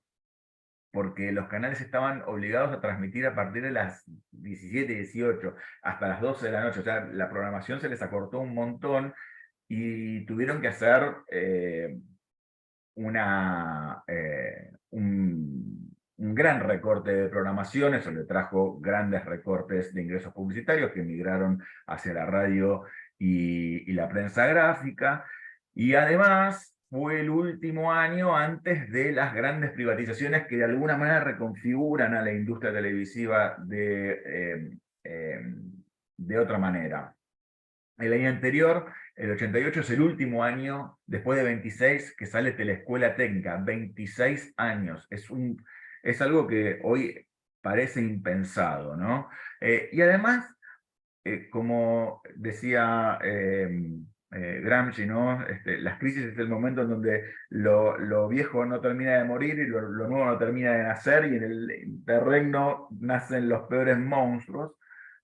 [SPEAKER 2] porque los canales estaban obligados a transmitir a partir de las 17, 18, hasta las 12 de la noche. O sea, la programación se les acortó un montón y tuvieron que hacer un gran recorte de programación. Eso le trajo grandes recortes de ingresos publicitarios que migraron hacia la radio y la prensa gráfica. Y además fue el último año antes de las grandes privatizaciones que de alguna manera reconfiguran a la industria televisiva de otra manera. El año anterior, el 88, es el último año, después de 26, que sale Teleescuela Técnica. 26 años. Es algo que hoy parece impensado, ¿no? Y además, como decía Gramsci, ¿no? Las crisis es el momento en donde lo viejo no termina de morir y lo nuevo no termina de nacer, y en el interregno nacen los peores monstruos.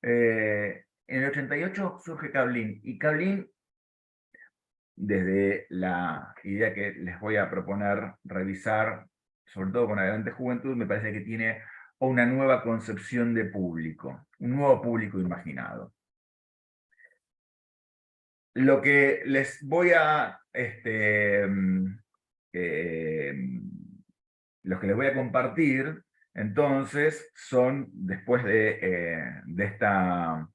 [SPEAKER 2] En el 88 surge Cablín, y Cablín, desde la idea que les voy a proponer revisar, sobre todo con Adelante Juventud, me parece que tiene una nueva concepción de público, un nuevo público imaginado. Lo que les voy a los que les voy a compartir, entonces, son, después de esta,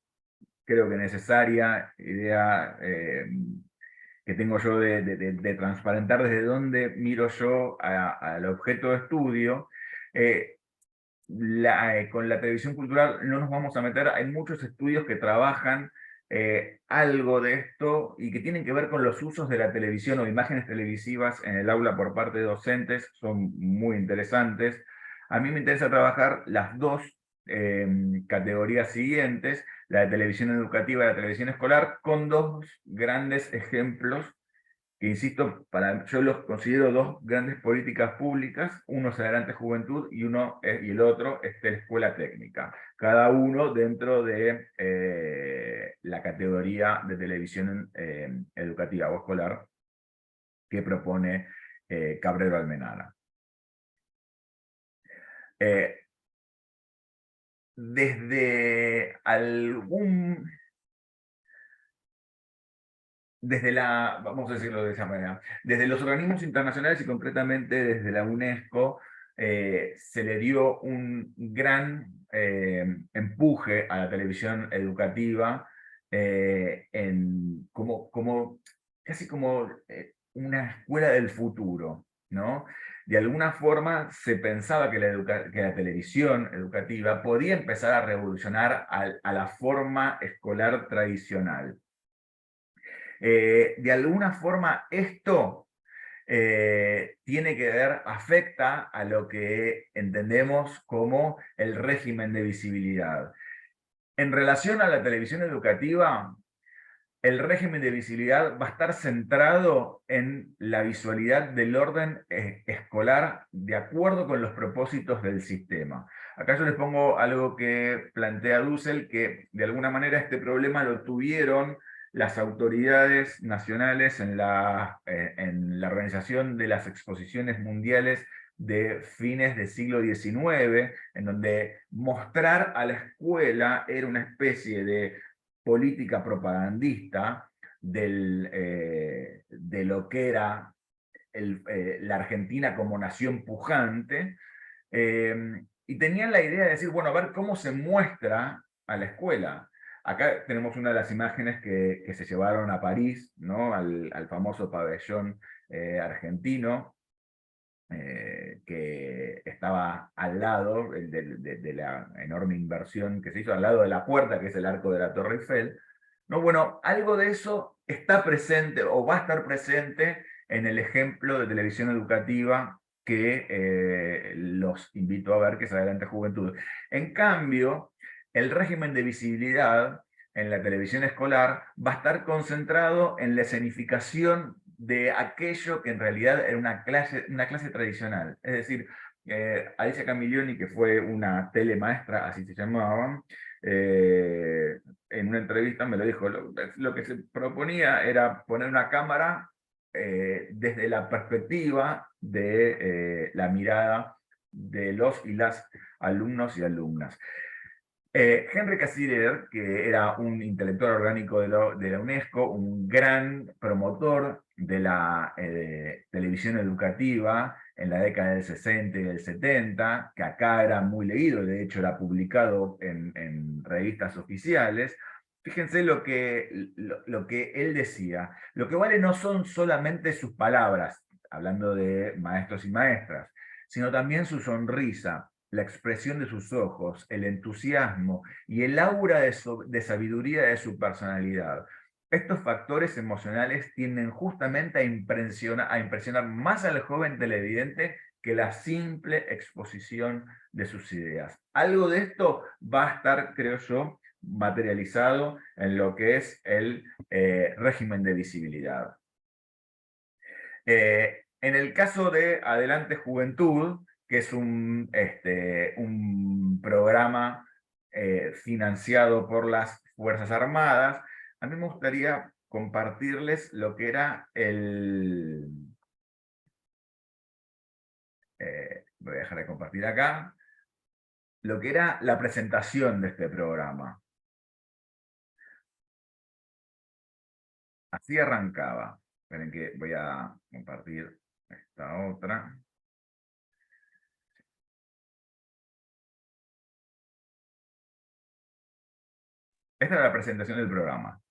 [SPEAKER 2] creo que necesaria idea que tengo yo de transparentar desde dónde miro yo al objeto de estudio. Con la televisión cultural no nos vamos a meter. Hay muchos estudios que trabajan algo de esto y que tienen que ver con los usos de la televisión o imágenes televisivas en el aula por parte de docentes. Son muy interesantes. A mí me interesa trabajar las dos categorías siguientes: la de televisión educativa y la televisión escolar, con dos grandes ejemplos que, insisto, yo los considero dos grandes políticas públicas. Uno es Adelante Juventud y el otro es Teleescuela Técnica, cada uno dentro de la categoría de televisión educativa o escolar que propone Cabrero Almenara. Vamos a decirlo de esa manera, desde los organismos internacionales y concretamente desde la UNESCO, se le dio un gran empuje a la televisión educativa, casi como una escuela del futuro, ¿no? De alguna forma se pensaba que la televisión educativa podía empezar a revolucionar a la forma escolar tradicional. De alguna forma esto tiene que ver, afecta a lo que entendemos como el régimen de visibilidad. En relación a la televisión educativa, el régimen de visibilidad va a estar centrado en la visualidad del orden escolar de acuerdo con los propósitos del sistema. Acá yo les pongo algo que plantea Dussel, que de alguna manera este problema lo tuvieron las autoridades nacionales en la organización de las exposiciones mundiales de fines del siglo XIX, en donde mostrar a la escuela era una especie de política propagandista de lo que era la Argentina como nación pujante, y tenían la idea de decir, bueno, a ver cómo se muestra a la escuela. Acá tenemos una de las imágenes que se llevaron a París, ¿no? al famoso pabellón argentino, que estaba al lado de la enorme inversión que se hizo, al lado de la puerta, que es el arco de la Torre Eiffel. No, bueno, algo de eso está presente o va a estar presente en el ejemplo de televisión educativa que los invito a ver, que es Adelante Juventud. En cambio, el régimen de visibilidad en la televisión escolar va a estar concentrado en la escenificación de aquello que en realidad era una clase tradicional. Es decir, Alicia Camiglioni, que fue una telemaestra, así se llamaban, en una entrevista me lo dijo, lo que se proponía era poner una cámara desde la perspectiva de la mirada de los y las alumnos y alumnas. Henry Cassirer, que era un intelectual orgánico de la UNESCO, un gran promotor de la televisión educativa en la década del 60 y del 70, que acá era muy leído, de hecho era publicado en revistas oficiales. Fíjense lo que él decía. Lo que vale no son solamente sus palabras, hablando de maestros y maestras, sino también su sonrisa, la expresión de sus ojos, el entusiasmo y el aura de sabiduría de su personalidad. Estos factores emocionales tienden justamente a impresionar más al joven televidente que la simple exposición de sus ideas. Algo de esto va a estar, creo yo, materializado en lo que es el régimen de visibilidad. En el caso de Adelante Juventud, que es un programa financiado por las Fuerzas Armadas, a mí me gustaría compartirles lo que era voy a dejar de compartir acá, lo que era la presentación de este programa. Así arrancaba. Esperen que voy a compartir esta otra. Esta es la presentación del programa.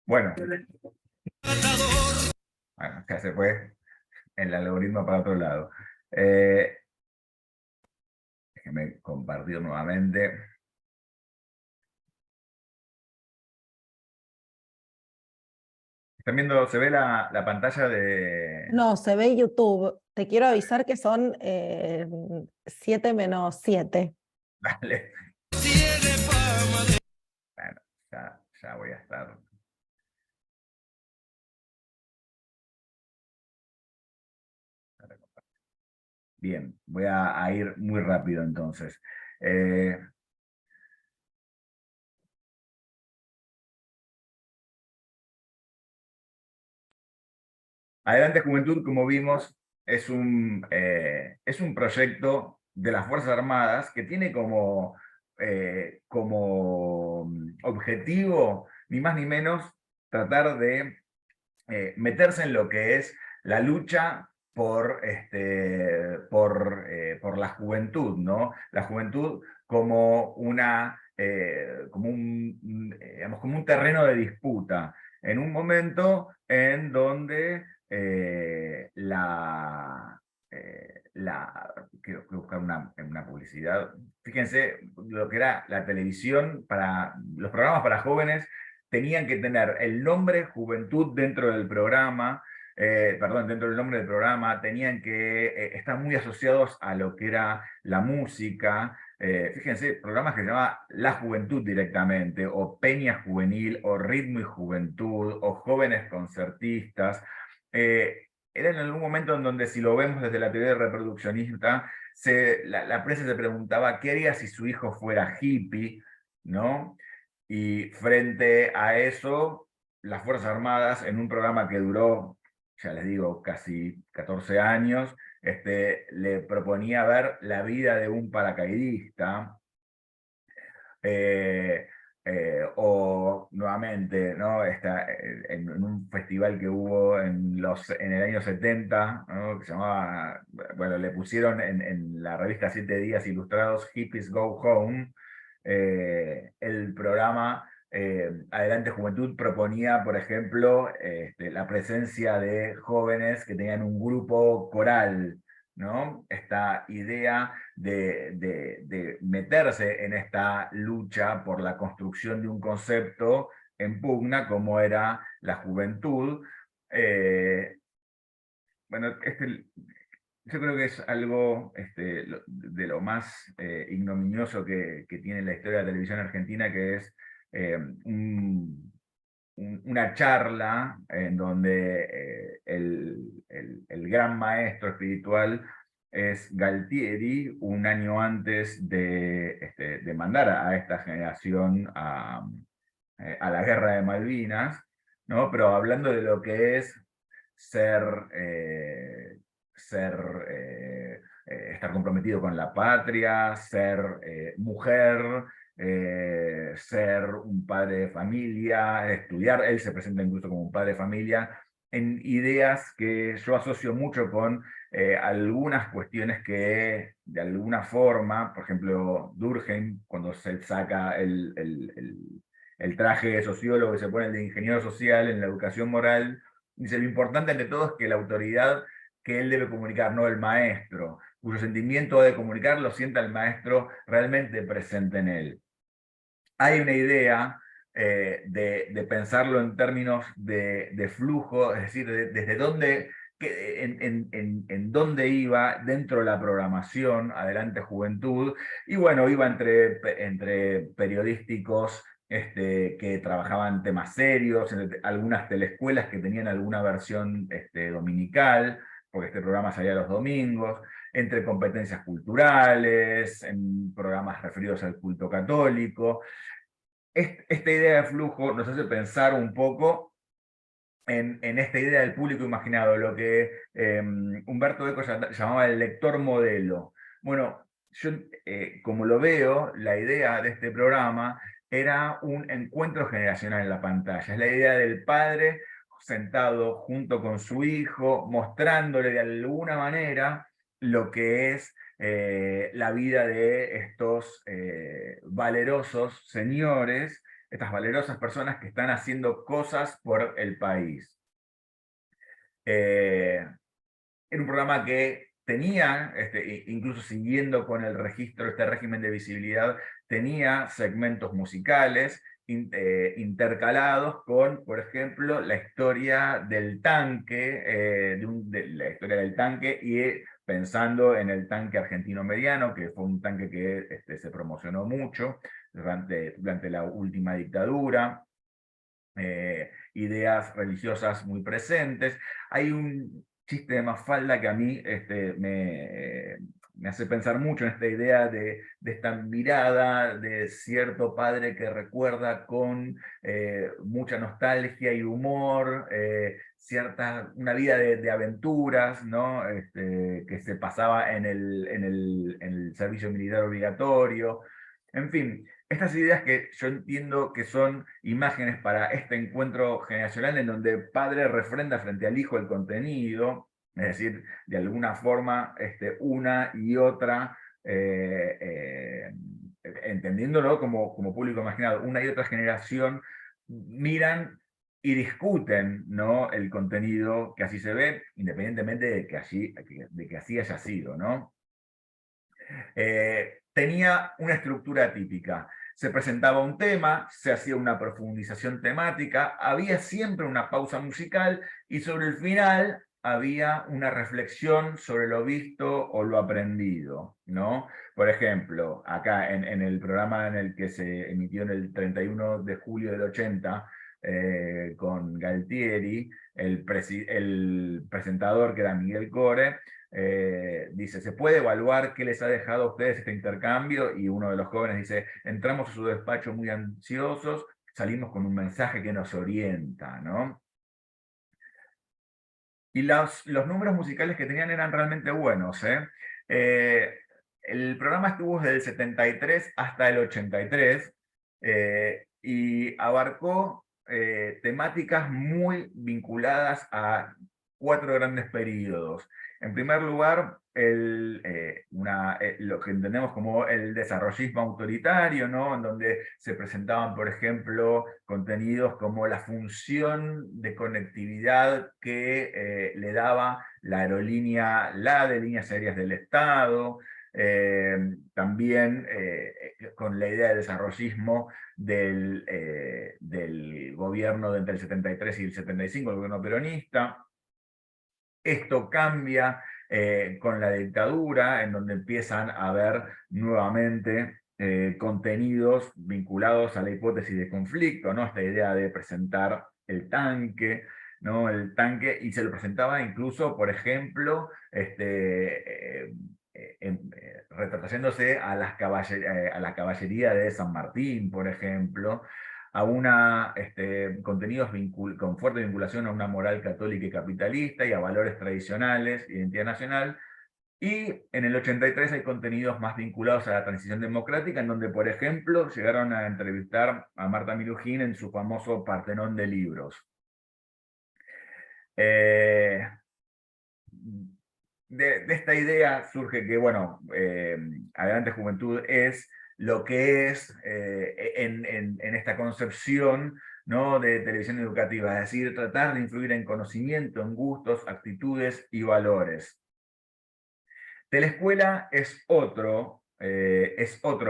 [SPEAKER 2] Bueno, acá se fue el algoritmo para otro lado. Déjenme compartir nuevamente. ¿Están viendo? ¿Se ve la pantalla de...?
[SPEAKER 3] No, se ve YouTube. Te quiero avisar que son 7 menos 7.
[SPEAKER 2] Vale. Bueno, ya voy a estar. Bien, voy a ir muy rápido entonces. Adelante Juventud, como vimos, es un proyecto de las Fuerzas Armadas que tiene como objetivo, ni más ni menos, tratar de meterse en lo que es la lucha por la juventud, ¿no? La juventud como digamos, como un terreno de disputa, en un momento en donde quiero buscar una publicidad. Fíjense lo que era la televisión los programas para jóvenes tenían que tener el nombre Juventud dentro del programa, perdón, dentro del nombre del programa, tenían que estar muy asociados a lo que era la música. Fíjense, programas que se llamaba La Juventud directamente, o Peña Juvenil, o Ritmo y Juventud, o Jóvenes Concertistas. Era en algún momento en donde, si lo vemos desde la teoría reproduccionista, la prensa se preguntaba qué haría si su hijo fuera hippie, ¿no? Y frente a eso, las Fuerzas Armadas, en un programa que duró, ya les digo, casi 14 años, le proponía ver la vida de un paracaidista, o nuevamente, ¿no? En un festival que hubo en el año 70, ¿no? Que se llamaba, bueno, le pusieron en la revista 7 Días Ilustrados, Hippies Go Home. El programa Adelante Juventud proponía, por ejemplo, la presencia de jóvenes que tenían un grupo coral, ¿no? Esta idea de meterse en esta lucha por la construcción de un concepto en pugna como era la juventud. Bueno, yo creo que es algo de lo más ignominioso que tiene la historia de la televisión argentina, que es una charla en donde el gran maestro espiritual es Galtieri, un año antes de mandar a esta generación a la guerra de Malvinas, ¿no? Pero hablando de lo que es ser, ser estar comprometido con la patria, ser mujer, ser un padre de familia, estudiar. Él se presenta incluso como un padre de familia, en ideas que yo asocio mucho con algunas cuestiones que de alguna forma, por ejemplo, Durkheim, cuando se saca el traje de sociólogo y se pone el de ingeniero social en la educación moral, dice, lo importante ante todo es que la autoridad que él debe comunicar, no el maestro, cuyo sentimiento debe comunicar, lo sienta el maestro realmente presente en él. Hay una idea de pensarlo en términos de flujo, es decir, desde dónde, en dónde iba dentro de la programación, Adelante Juventud, y bueno, iba entre periodísticos que trabajaban temas serios, algunas teleescuelas que tenían alguna versión dominical, porque este programa salía los domingos, entre competencias culturales, en programas referidos al culto católico. Esta idea de flujo nos hace pensar un poco en esta idea del público imaginado, lo que Humberto Eco llamaba el lector modelo. Bueno, yo como lo veo, la idea de este programa era un encuentro generacional en la pantalla. Es la idea del padre sentado junto con su hijo, mostrándole de alguna manera lo que es la vida de estos valerosos señores, estas valerosas personas que están haciendo cosas por el país. Era un programa que tenía, incluso siguiendo con el registro, este régimen de visibilidad, tenía segmentos musicales intercalados con, por ejemplo, la historia del tanque, la historia del tanque, y pensando en el tanque argentino mediano, que fue un tanque que se promocionó mucho durante la última dictadura. Ideas religiosas muy presentes. Hay un chiste de Mafalda que a mí me hace pensar mucho en esta idea de esta mirada de cierto padre que recuerda con mucha nostalgia y humor, una vida de aventuras, ¿no? Que se pasaba en el servicio militar obligatorio. En fin, estas ideas que yo entiendo que son imágenes para este encuentro generacional en donde el padre refrenda frente al hijo el contenido, es decir, de alguna forma una y otra, entendiéndolo como público imaginado, una y otra generación miran y discuten, ¿no?, el contenido que así se ve, independientemente de que así haya sido, ¿no? Tenía una estructura típica. Se presentaba un tema, se hacía una profundización temática, había siempre una pausa musical y sobre el final había una reflexión sobre lo visto o lo aprendido, ¿no? Por ejemplo, acá en el programa en el que se emitió en el 31 de julio del 80, con Galtieri, el presentador, que era Miguel Core, dice: ¿se puede evaluar qué les ha dejado a ustedes este intercambio? Y uno de los jóvenes dice: entramos a su despacho muy ansiosos, salimos con un mensaje que nos orienta, ¿no? Y los números musicales que tenían eran realmente buenos, ¿eh? El programa estuvo desde el 73 hasta el 83, y abarcó temáticas muy vinculadas a 4 grandes periodos. En primer lugar, lo que entendemos como el desarrollismo autoritario, ¿no? En donde se presentaban, por ejemplo, contenidos como la función de conectividad que le daba la aerolínea LA de Líneas Aéreas del Estado, también con la idea de desarrollismo del gobierno de entre el 73 y el 75, el gobierno peronista. Esto cambia con la dictadura, en donde empiezan a haber nuevamente contenidos vinculados a la hipótesis de conflicto, ¿no? Esta idea de presentar el tanque, ¿no? El tanque, y se lo presentaba incluso, por ejemplo, retratándose a la caballería de San Martín, por ejemplo, a contenidos con fuerte vinculación a una moral católica y capitalista y a valores tradicionales, identidad nacional. Y en el 83 hay contenidos más vinculados a la transición democrática, en donde, por ejemplo, llegaron a entrevistar a Marta Minujín en su famoso Partenón de libros. De esta idea surge que, bueno, Adelante Juventud es lo que es en esta concepción, ¿no?, de televisión educativa, es decir, tratar de influir en conocimiento, en gustos, actitudes y valores. Telescuela es otro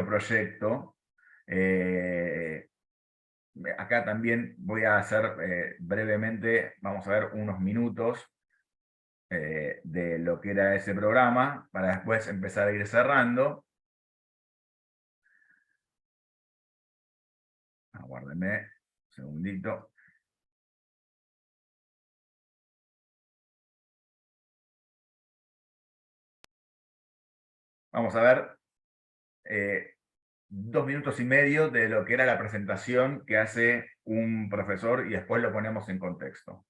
[SPEAKER 2] proyecto. Acá también voy a hacer brevemente, vamos a ver unos minutos de lo que era ese programa, para después empezar a ir cerrando. Aguárdenme un segundito. Vamos a ver 2 minutos y medio de lo que era la presentación que hace un profesor y después lo ponemos en contexto.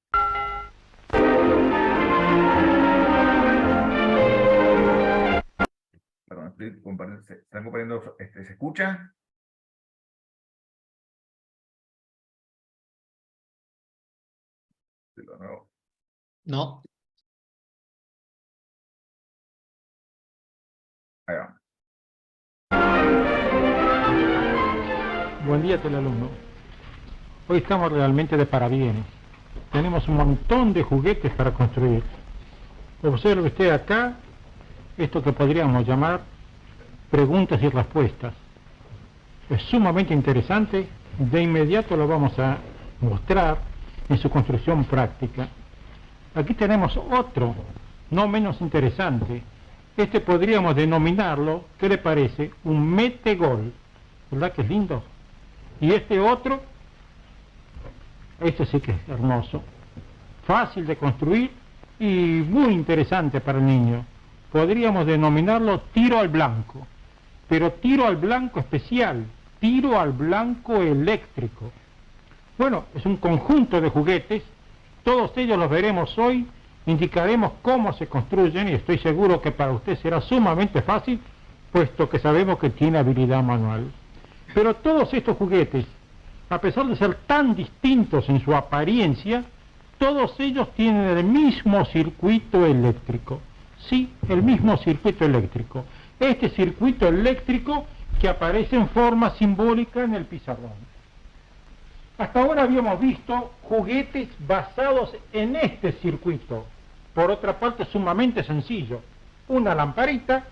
[SPEAKER 2] Perdón, ¿están compartiendo? ¿Se escucha?
[SPEAKER 4] No.
[SPEAKER 2] Ahí va.
[SPEAKER 5] Buen día, telealumno. Hoy estamos realmente de parabienes. Tenemos un montón de juguetes para construir. Observe usted acá esto que podríamos llamar preguntas y respuestas. Es sumamente interesante. De inmediato lo vamos a mostrar en su construcción práctica. Aquí tenemos otro, no menos interesante. Este podríamos denominarlo, ¿qué le parece? Un mete-gol. ¿Verdad que es lindo? Y este otro, este sí que es hermoso, fácil de construir y muy interesante para el niño, podríamos denominarlo tiro al blanco, pero tiro al blanco especial, tiro al blanco eléctrico. Bueno, es un conjunto de juguetes, todos ellos los veremos hoy, indicaremos cómo se construyen y estoy seguro que para usted será sumamente fácil, puesto que sabemos que tiene habilidad manual. Pero todos estos juguetes, a pesar de ser tan distintos en su apariencia, todos ellos tienen el mismo circuito eléctrico. Sí, el mismo circuito eléctrico. Este circuito eléctrico que aparece en forma simbólica en el pizarrón. Hasta ahora habíamos visto juguetes basados en este circuito. Por otra parte, sumamente sencillo. Una lamparita,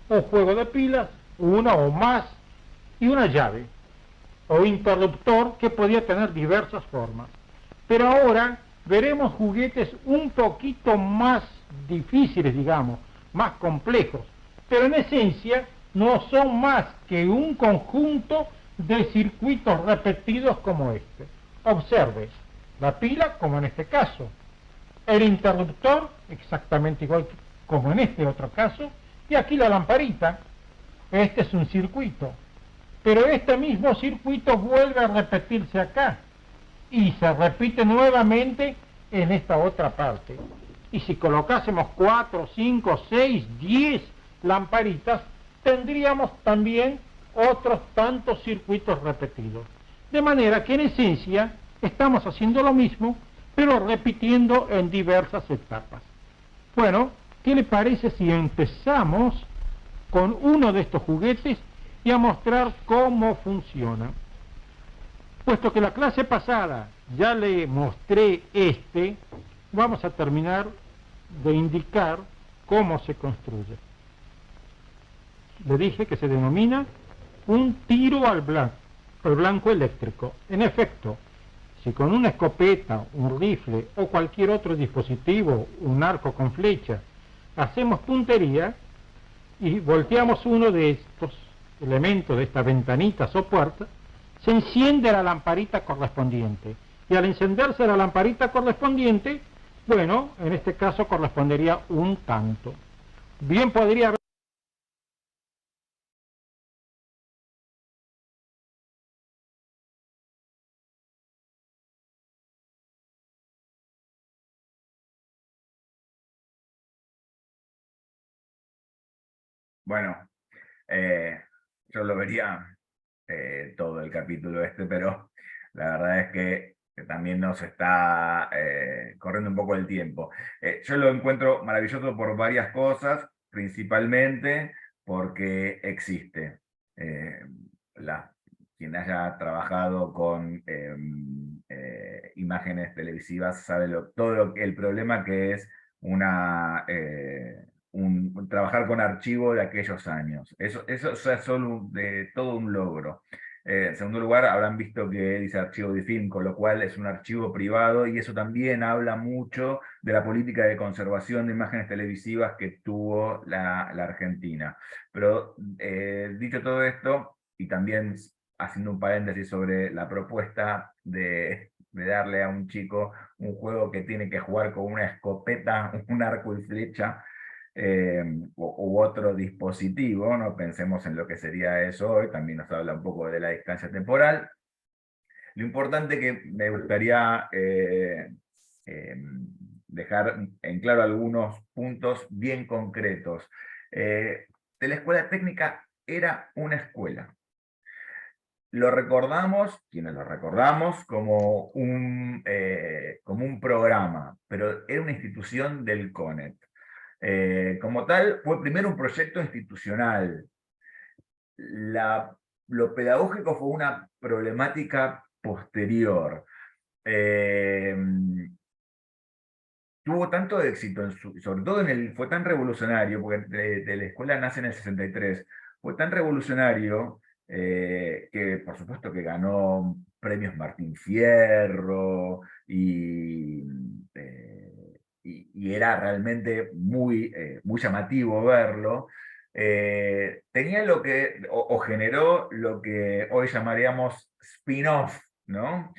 [SPEAKER 5] un juego de pilas, una o más, y una llave o interruptor que podía tener diversas formas. Pero ahora veremos juguetes un poquito más difíciles, digamos, más complejos, pero en esencia no son más que un conjunto de circuitos repetidos como este. Observe, la pila como en este caso, el interruptor exactamente igual como en este otro caso, y aquí la lamparita. Este es un circuito, pero este mismo circuito vuelve a repetirse acá y se repite nuevamente en esta otra parte. Y si colocásemos 4, 5, 6, 10 lamparitas, tendríamos también otros tantos circuitos repetidos. De manera que en esencia estamos haciendo lo mismo, pero repitiendo en diversas etapas. Bueno, ¿qué le parece si empezamos con uno de estos juguetes y a mostrar cómo funciona? Puesto que la clase pasada ya le mostré este, vamos a terminar de indicar cómo se construye. Le dije que se denomina un tiro al blanco eléctrico. En efecto, si con una escopeta, un rifle o cualquier otro dispositivo, un arco con flecha, hacemos puntería y volteamos uno de estos elementos, de estas ventanitas o puertas, se enciende la lamparita correspondiente. Y al encenderse la lamparita correspondiente, bueno, en este caso correspondería un tanto. Bien podría haber...
[SPEAKER 2] Bueno, yo lo vería todo el capítulo este, pero la verdad es que también nos está corriendo un poco el tiempo. Yo lo encuentro maravilloso por varias cosas, principalmente porque existe. Quien haya trabajado con imágenes televisivas sabe el problema que es trabajar con archivo de aquellos años. Eso es solo todo un logro. En segundo lugar, habrán visto que dice archivo de film, con lo cual es un archivo privado, y eso también habla mucho de la política de conservación de imágenes televisivas que tuvo la Argentina. Pero dicho todo esto, y también haciendo un paréntesis sobre la propuesta de darle a un chico un juego que tiene que jugar con una escopeta, un arco y flecha, u otro dispositivo, no pensemos en lo que sería eso hoy, también nos habla un poco de la distancia temporal. Lo importante que me gustaría dejar en claro algunos puntos bien concretos. De la escuela técnica era una escuela. Lo recordamos, quienes lo recordamos, como un programa, pero era una institución del CONET. Como tal, fue primero un proyecto institucional. Lo pedagógico fue una problemática posterior. Tuvo tanto éxito, sobre todo fue tan revolucionario, porque de la escuela nace en el 63, fue tan revolucionario que por supuesto que ganó premios Martín Fierro y era realmente muy llamativo verlo. Tenía generó lo que hoy llamaríamos spin-off ¿no?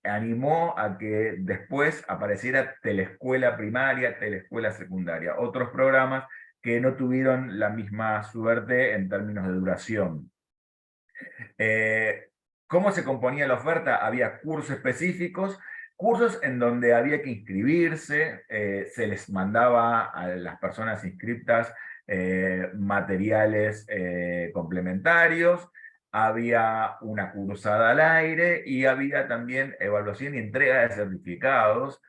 [SPEAKER 2] Animó a que después apareciera Teleescuela Primaria, Teleescuela Secundaria, otros programas que no tuvieron la misma suerte en términos de duración. ¿Cómo se componía la oferta? Había cursos específicos, cursos en donde había que inscribirse, se les mandaba a las personas inscriptas materiales complementarios, había una cursada al aire y había también evaluación y entrega de certificados.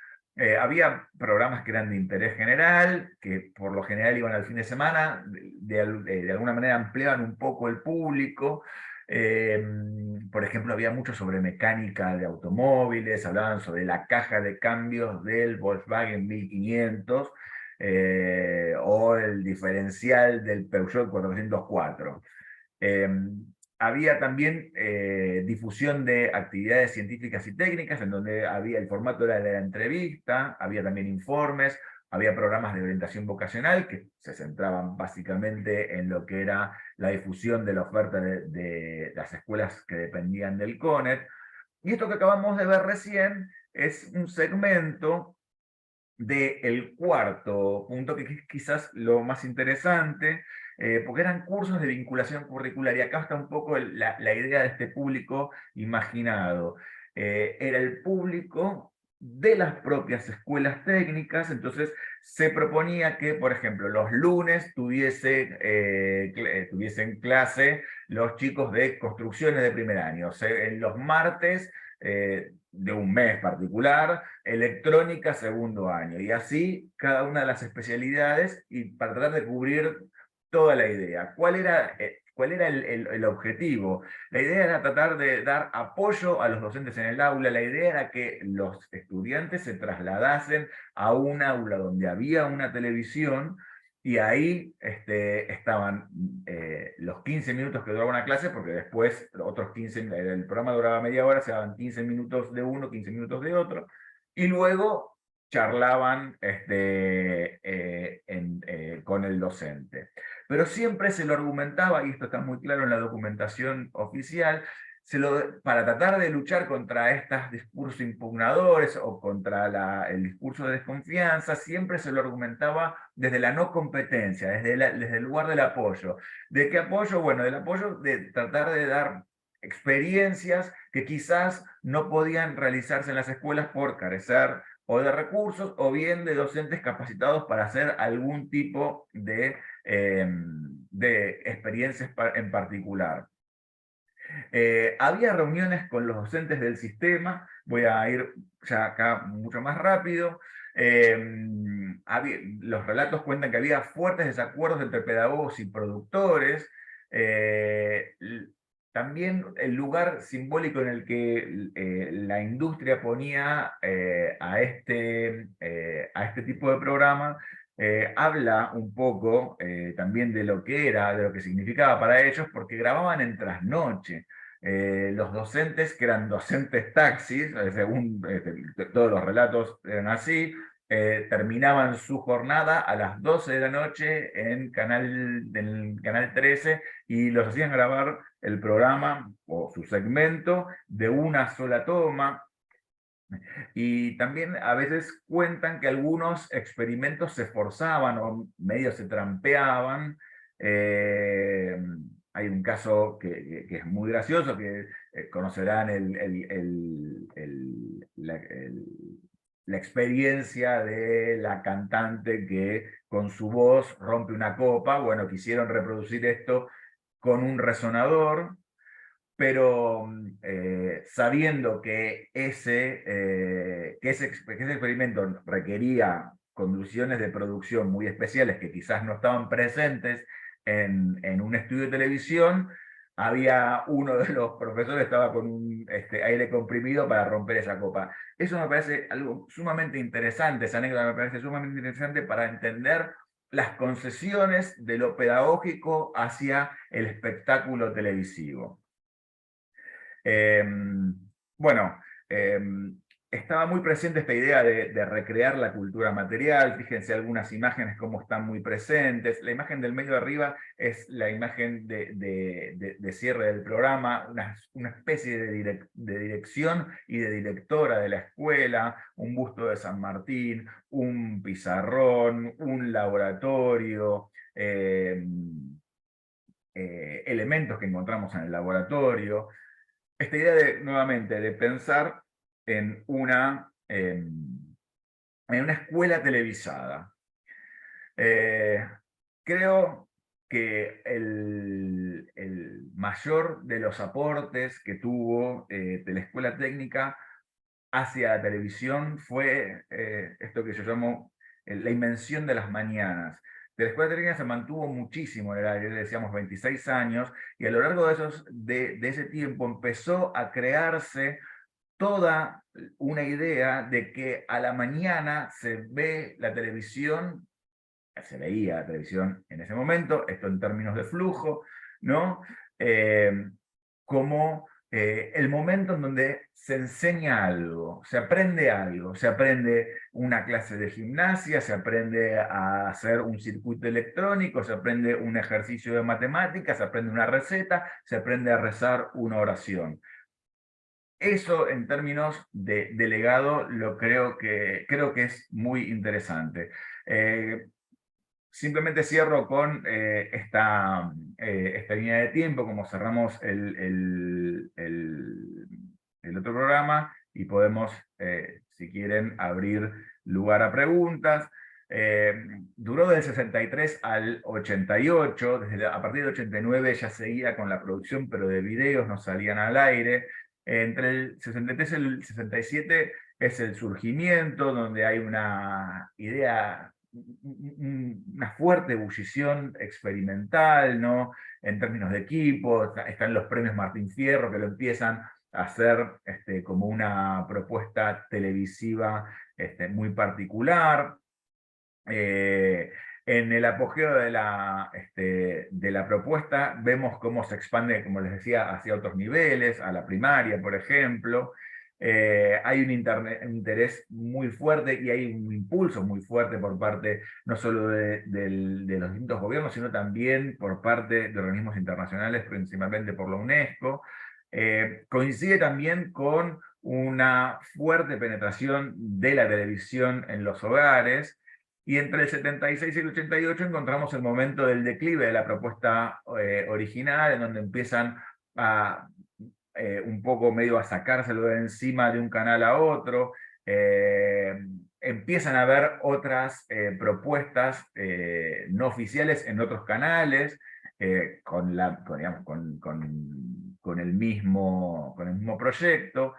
[SPEAKER 2] Había programas que eran de interés general, que por lo general iban al fin de semana, de alguna manera ampliaban un poco el público. Por ejemplo, había mucho sobre mecánica de automóviles, hablaban sobre la caja de cambios del Volkswagen 1500 o el diferencial del Peugeot 404. Había también difusión de actividades científicas y técnicas, en donde había el formato era de la entrevista, había también informes, había programas de orientación vocacional que se centraban básicamente en lo que era la difusión de la oferta de las escuelas que dependían del CONET. Y esto que acabamos de ver recién es un segmento del cuarto punto, que es quizás lo más interesante, porque eran cursos de vinculación curricular, y acá está un poco la idea de este público imaginado. Era el público de las propias escuelas técnicas, entonces se proponía que, por ejemplo, los lunes tuviesen clase los chicos de construcciones de primer año, en los martes de un mes particular, electrónica segundo año, y así cada una de las especialidades, y para tratar de cubrir toda la idea. ¿Cuál era el objetivo? La idea era tratar de dar apoyo a los docentes en el aula, la idea era que los estudiantes se trasladasen a un aula donde había una televisión, y ahí estaban los 15 minutos que duraba una clase, porque después otros 15, el programa duraba media hora, se daban 15 minutos de uno, 15 minutos de otro, y luego charlaban con el docente. Pero siempre se lo argumentaba, y esto está muy claro en la documentación oficial, para tratar de luchar contra estos discursos impugnadores o contra el discurso de desconfianza, siempre se lo argumentaba desde la no competencia, desde el lugar del apoyo. ¿De qué apoyo? Bueno, del apoyo de tratar de dar experiencias que quizás no podían realizarse en las escuelas por carecer o de recursos, o bien de docentes capacitados para hacer algún tipo de experiencias en particular. Había reuniones con los docentes del sistema, voy a ir ya acá mucho más rápido. Los relatos cuentan que había fuertes desacuerdos entre pedagogos y productores. También el lugar simbólico en el que la industria ponía a este tipo de programa habla un poco también de lo que era, de lo que significaba para ellos, porque grababan en trasnoche. Los docentes, que eran docentes taxis, según todos los relatos eran así, terminaban su jornada a las 12 de la noche en Canal 13, y los hacían grabar el programa o su segmento de una sola toma. Y también a veces cuentan que algunos experimentos se forzaban o medio se trampeaban. Hay un caso que es muy gracioso, que conocerán la experiencia de la cantante que con su voz rompe una copa. Bueno, quisieron reproducir esto con un resonador, pero sabiendo que ese experimento requería condiciones de producción muy especiales que quizás no estaban presentes en un estudio de televisión, había uno de los profesores estaba con un aire comprimido para romper esa copa. Eso me parece algo sumamente interesante, esa anécdota me parece sumamente interesante para entender las concesiones de lo pedagógico hacia el espectáculo televisivo. Bueno, estaba muy presente esta idea de recrear la cultura material. Fíjense algunas imágenes cómo están muy presentes. La imagen del medio de arriba es la imagen de cierre del programa, una especie de dirección y de directora de la escuela, un busto de San Martín, un pizarrón, un laboratorio, elementos que encontramos en el laboratorio. Esta idea nuevamente, de pensar en una escuela televisada. Creo que el mayor de los aportes que tuvo Telescuela Técnica hacia la televisión fue esto que yo llamo la invención de las mañanas. Telescuela Técnica se mantuvo muchísimo en el aire, decíamos 26 años, y a lo largo de ese tiempo empezó a crearse toda una idea de que a la mañana se ve la televisión, se veía la televisión en ese momento, esto en términos de flujo, ¿no? Como el momento en donde se enseña algo, se aprende una clase de gimnasia, se aprende a hacer un circuito electrónico, se aprende un ejercicio de matemáticas, se aprende una receta, se aprende a rezar una oración. Eso en términos de legado creo que es muy interesante. Simplemente cierro con esta línea de tiempo, como cerramos el otro programa, y podemos, si quieren, abrir lugar a preguntas. Duró del 63 al 88, a partir del 89 ya seguía con la producción, pero de videos no salían al aire. Entre el 63 y el 67 es el surgimiento, donde hay una idea, una fuerte ebullición experimental, ¿no? En términos de equipo, están los premios Martín Fierro, que lo empiezan a hacer como una propuesta televisiva muy particular. En el apogeo de la propuesta vemos cómo se expande, como les decía, hacia otros niveles, a la primaria, por ejemplo. Hay un interés muy fuerte y hay un impulso muy fuerte por parte no solo de los distintos gobiernos, sino también por parte de organismos internacionales, principalmente por la UNESCO. Coincide también con una fuerte penetración de la televisión en los hogares. Y entre el 76 y el 88 encontramos el momento del declive de la propuesta original, en donde empiezan a un poco medio a sacárselo de encima de un canal a otro. Empiezan a haber otras propuestas no oficiales en otros canales, con el mismo proyecto.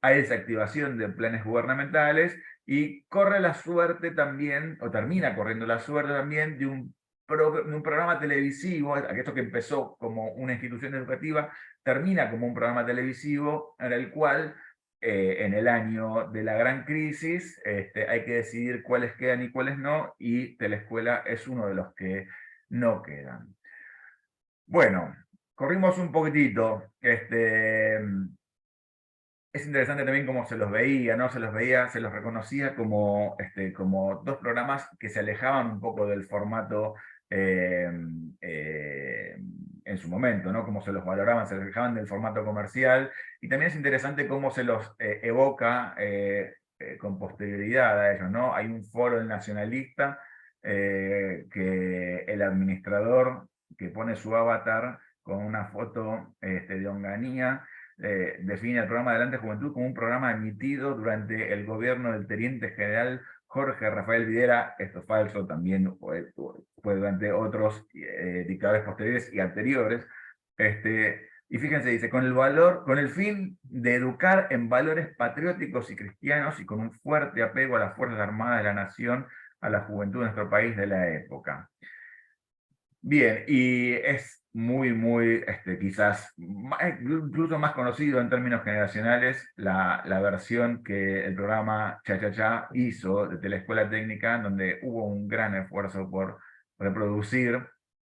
[SPEAKER 2] Hay desactivación de planes gubernamentales, y corre la suerte también, o termina corriendo la suerte también, de un programa televisivo. Esto que empezó como una institución educativa, termina como un programa televisivo en el cual, en el año de la gran crisis, hay que decidir cuáles quedan y cuáles no, y Telescuela es uno de los que no quedan. Bueno, corrimos un poquitito. Es interesante también cómo se los veía, ¿no? Se los reconocía como dos programas que se alejaban un poco del formato en su momento, ¿no? Cómo se los valoraban, se alejaban del formato comercial, y también es interesante cómo se los evoca con posterioridad a ellos, ¿no? Hay un foro del nacionalista que el administrador, que pone su avatar con una foto de Onganía, define el programa Adelante Juventud como un programa emitido durante el gobierno del teniente general Jorge Rafael Videla. Esto es falso, también fue durante otros dictadores posteriores y anteriores. Y fíjense, dice, con el fin de educar en valores patrióticos y cristianos, y con un fuerte apego a las Fuerzas Armadas de la Nación, a la juventud de nuestro país de la época. Bien, y es muy, quizás incluso más conocido en términos generacionales, la versión que el programa Cha Cha Cha hizo de Telescuela Técnica, donde hubo un gran esfuerzo por reproducir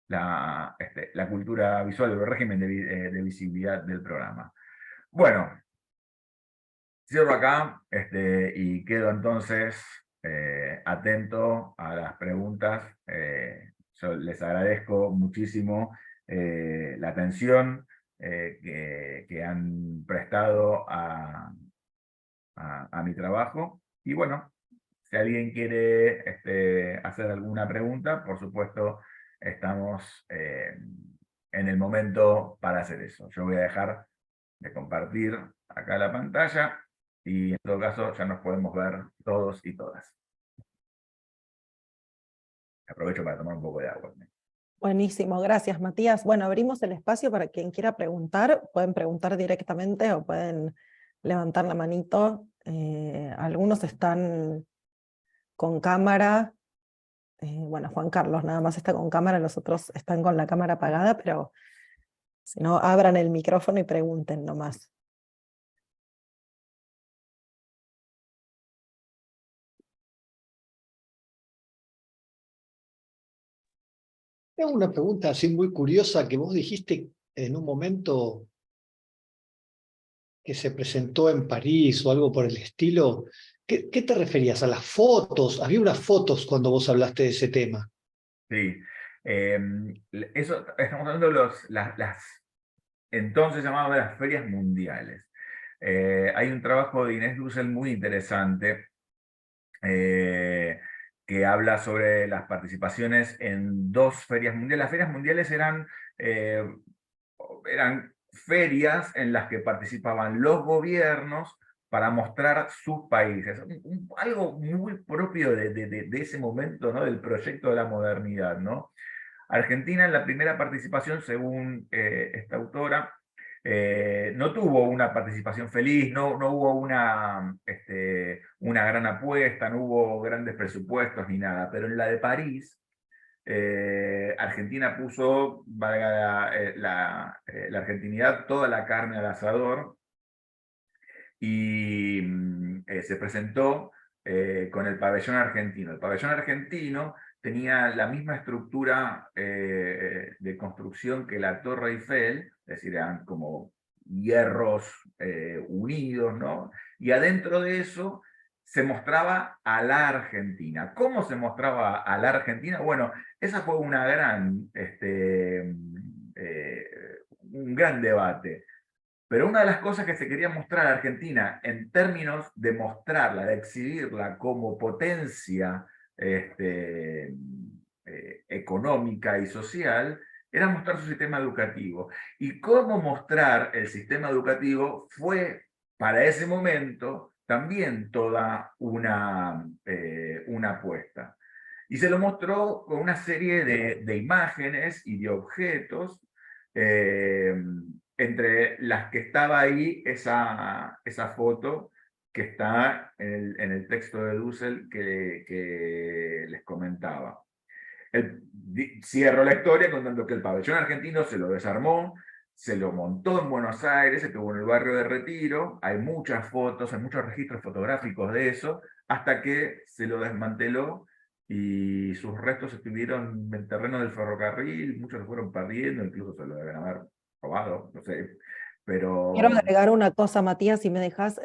[SPEAKER 2] la cultura visual, el régimen de visibilidad del programa. Bueno, Cierro acá y quedo entonces atento a las preguntas. Yo les agradezco muchísimo la atención que han prestado a mi trabajo. Y bueno, si alguien quiere hacer alguna pregunta, por supuesto, estamos en el momento para hacer eso. Yo voy a dejar de compartir acá la pantalla y en todo caso ya nos podemos ver todos y todas. Aprovecho para tomar un poco de agua.
[SPEAKER 3] Buenísimo, gracias Matías. Bueno, abrimos el espacio para quien quiera preguntar. Pueden preguntar directamente o pueden levantar la manito. Algunos están con cámara. Bueno, Juan Carlos nada más está con cámara, los otros están con la cámara apagada, pero si no, abran el micrófono y pregunten nomás.
[SPEAKER 4] Tengo una pregunta así muy curiosa que vos dijiste en un momento que se presentó en París o algo por el estilo. ¿Qué te referías? ¿A las fotos? Había unas fotos cuando vos hablaste de ese tema.
[SPEAKER 2] Sí, eso, estamos hablando de las entonces llamadas las ferias mundiales. Hay un trabajo de Inés Dussel muy interesante que habla sobre las participaciones en 2 ferias mundiales. Las ferias mundiales eran ferias en las que participaban los gobiernos para mostrar sus países. Algo muy propio de ese momento, ¿no? Del proyecto de la modernidad, ¿no? Argentina en la primera participación, según esta autora, no tuvo una participación feliz, no hubo una gran apuesta, no hubo grandes presupuestos ni nada, pero en la de París, Argentina puso, valga la argentinidad, toda la carne al asador y se presentó con el pabellón argentino. El pabellón argentino tenía la misma estructura de construcción que la Torre Eiffel, es decir, eran como hierros unidos, ¿no? Y adentro de eso se mostraba a la Argentina. ¿Cómo se mostraba a la Argentina? Bueno, esa fue una un gran debate. Pero una de las cosas que se quería mostrar a Argentina en términos de mostrarla, de exhibirla como potencia económica y social, era mostrar su sistema educativo. Y cómo mostrar el sistema educativo fue, para ese momento, también toda una apuesta. Y se lo mostró con una serie de imágenes y de objetos, entre las que estaba ahí esa foto que está en el texto de Dussel que les comentaba. Cierro la historia contando que el pabellón argentino se lo desarmó, se lo montó en Buenos Aires, se tuvo en el barrio de Retiro, hay muchas fotos, hay muchos registros fotográficos de eso, hasta que se lo desmanteló y sus restos estuvieron en el terreno del ferrocarril, muchos se fueron perdiendo, incluso se lo deben haber robado, no sé, pero...
[SPEAKER 3] Quiero agregar una cosa, Matías, si me dejas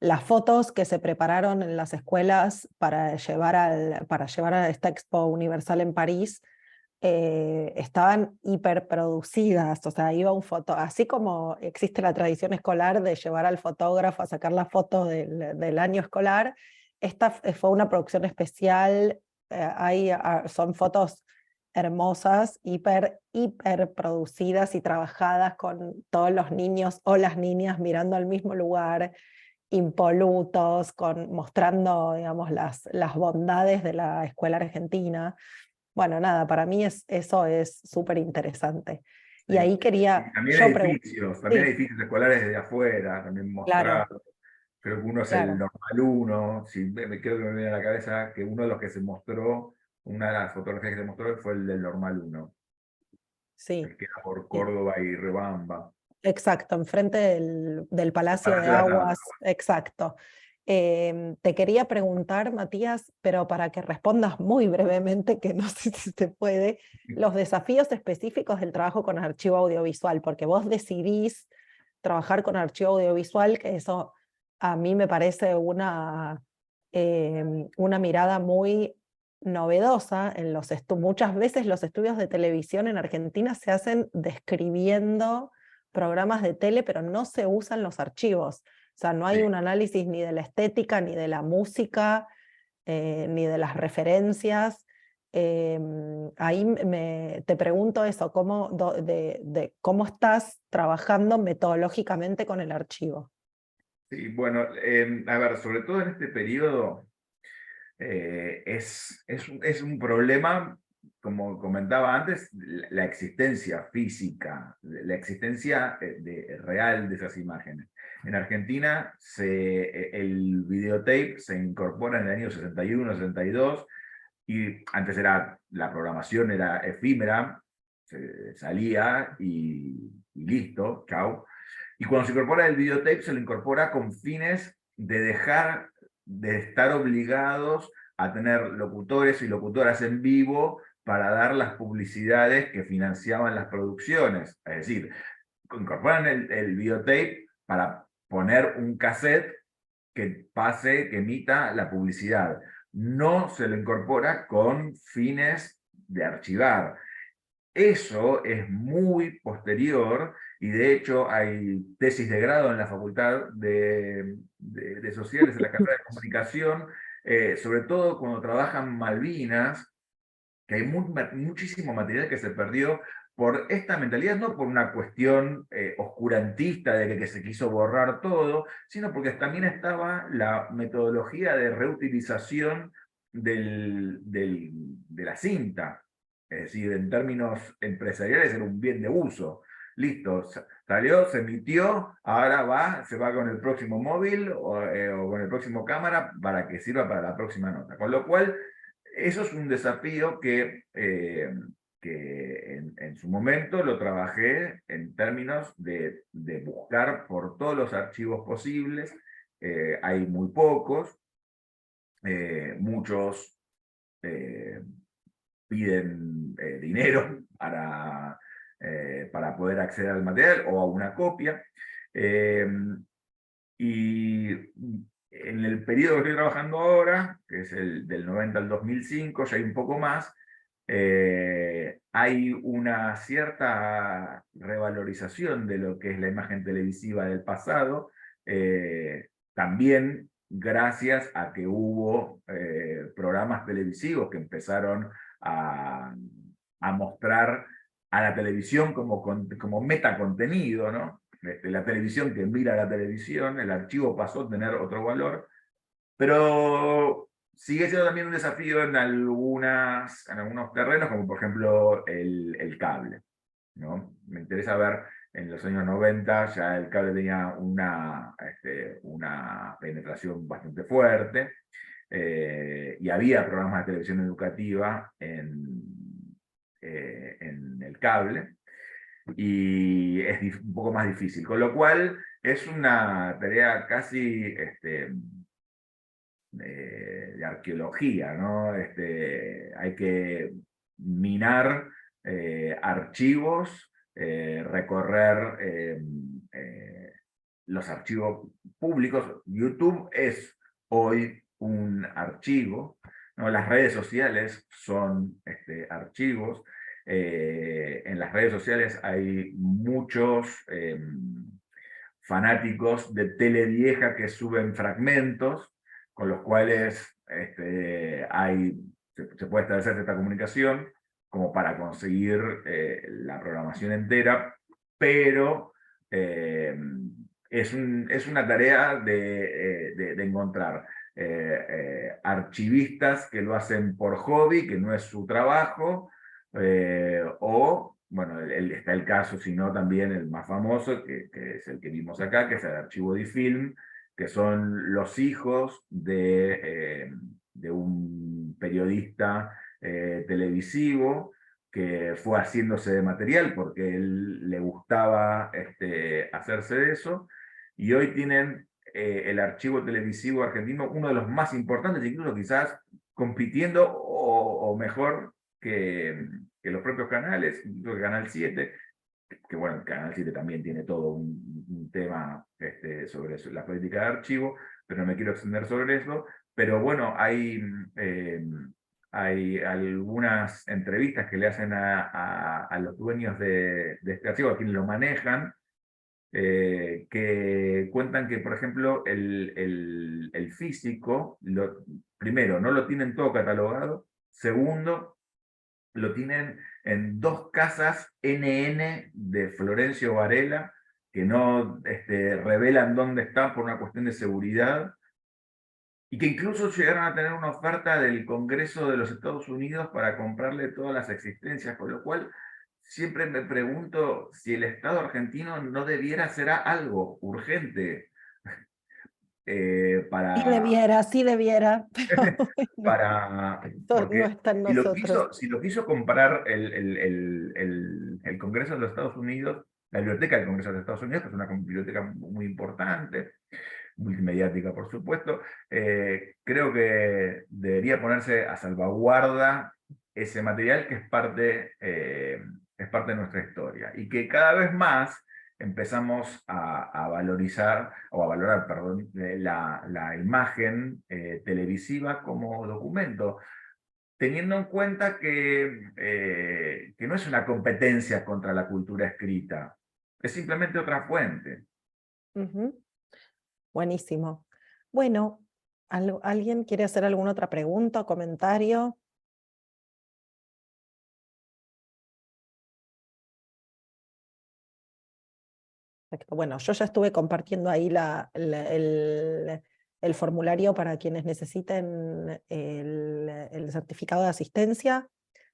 [SPEAKER 3] las fotos que se prepararon en las escuelas para llevar a esta Expo Universal en París, estaban hiperproducidas, o sea, iba un así como existe la tradición escolar de llevar al fotógrafo a sacar la foto del año escolar, esta fue una producción especial, son fotos hermosas, hiper producidas y trabajadas con todos los niños o las niñas mirando al mismo lugar, impolutos, mostrando, digamos, las bondades de la escuela argentina. Bueno, nada, para mí eso es súper interesante. Y ahí quería...
[SPEAKER 2] También edificios escolares desde afuera, también mostrados. Claro. Creo que uno es el Normal 1, creo que me viene a la cabeza que uno de los que se mostró, una de las fotografías que se mostró fue el del Normal 1.
[SPEAKER 3] Sí.
[SPEAKER 2] El que era por Córdoba y Riobamba.
[SPEAKER 3] Exacto, enfrente del Palacio de Aguas, exacto. Te quería preguntar, Matías, pero para que respondas muy brevemente, que no sé si se puede, los desafíos específicos del trabajo con archivo audiovisual, porque vos decidís trabajar con archivo audiovisual, que eso a mí me parece una mirada muy novedosa. Muchas veces los estudios de televisión en Argentina se hacen describiendo programas de tele, pero no se usan los archivos. O sea, no hay un análisis ni de la estética, ni de la música, ni de las referencias. Ahí te pregunto eso, cómo estás trabajando metodológicamente con el archivo.
[SPEAKER 2] Sí, bueno, a ver, sobre todo en este periodo es un problema, como comentaba antes, la existencia física, la existencia real de esas imágenes. En Argentina el videotape se incorpora en el año 61, 62, y antes la programación era efímera, salía y listo, chao. Y cuando se incorpora el videotape, se lo incorpora con fines de dejar de estar obligados a tener locutores y locutoras en vivo para dar las publicidades que financiaban las producciones. Es decir, incorporan el videotape para poner un cassette que emita la publicidad. No se lo incorpora con fines de archivar. Eso es muy posterior, y de hecho hay tesis de grado en la Facultad de Sociales, en la carrera de Comunicación, sobre todo cuando trabajan Malvinas, que hay muchísimo material que se perdió por esta mentalidad, no por una cuestión oscurantista de que se quiso borrar todo, sino porque también estaba la metodología de reutilización de la cinta. Es decir, en términos empresariales era un bien de uso. Listo, salió, se emitió, ahora se va con el próximo móvil o con el próximo cámara para que sirva para la próxima nota. Con lo cual, eso es un desafío que en su momento lo trabajé en términos de buscar por todos los archivos posibles. Hay muy pocos, muchos piden dinero para poder acceder al material o a una copia. Y en el periodo que estoy trabajando ahora, que es del 90 al 2005, ya hay un poco más, hay una cierta revalorización de lo que es la imagen televisiva del pasado, también gracias a que hubo programas televisivos que empezaron a mostrar a la televisión como metacontenido, ¿no? La televisión que mira la televisión, el archivo pasó a tener otro valor, pero sigue siendo también un desafío en algunos terrenos, como por ejemplo el cable, ¿no? Me interesa ver, en los años 90 ya el cable tenía una penetración bastante fuerte, y había programas de televisión educativa en el cable, y es un poco más difícil, con lo cual es una tarea casi de arqueología, ¿no? Hay que minar archivos, recorrer los archivos públicos. YouTube es hoy un archivo, ¿no? Las redes sociales son archivos. En las redes sociales hay muchos fanáticos de tele vieja que suben fragmentos, con los cuales se puede establecer esta comunicación como para conseguir la programación entera, pero es una tarea de encontrar archivistas que lo hacen por hobby, que no es su trabajo, o, bueno, está el caso, sino también el más famoso, que es el que vimos acá, que es el archivo DIFILM, que son los hijos de un periodista televisivo que fue haciéndose de material porque él le gustaba hacerse de eso, y hoy tienen el archivo televisivo argentino, uno de los más importantes, incluso quizás compitiendo o mejor que los propios canales, incluso Canal 7, que bueno, Canal 7 también tiene todo un tema sobre la política de archivo, pero no me quiero extender sobre eso. Pero bueno, hay algunas entrevistas que le hacen a los dueños de este archivo, a quienes lo manejan, que cuentan que, por ejemplo, el físico, primero, no lo tienen todo catalogado, segundo, lo tienen en 2 casas NN de Florencio Varela, que no revelan dónde están por una cuestión de seguridad, y que incluso llegaron a tener una oferta del Congreso de los Estados Unidos para comprarle todas las existencias, con lo cual siempre me pregunto si el Estado argentino no debiera hacer algo urgente para...
[SPEAKER 3] Sí debiera, pero bueno,
[SPEAKER 2] para,
[SPEAKER 3] esto no
[SPEAKER 2] porque
[SPEAKER 3] está en
[SPEAKER 2] si
[SPEAKER 3] nosotros.
[SPEAKER 2] lo quiso comprar el Congreso de los Estados Unidos, la Biblioteca del Congreso de los Estados Unidos, que es una biblioteca muy importante, multimediática por supuesto, creo que debería ponerse a salvaguarda ese material que es parte de nuestra historia, y que cada vez más empezamos a valorizar, o a valorar, perdón, la imagen televisiva como documento, teniendo en cuenta que no es una competencia contra la cultura escrita, es simplemente otra fuente.
[SPEAKER 3] Ujú. Buenísimo. Bueno, ¿alguien quiere hacer alguna otra pregunta o comentario? Perfecto. Bueno, yo ya estuve compartiendo ahí el formulario para quienes necesiten el certificado de asistencia.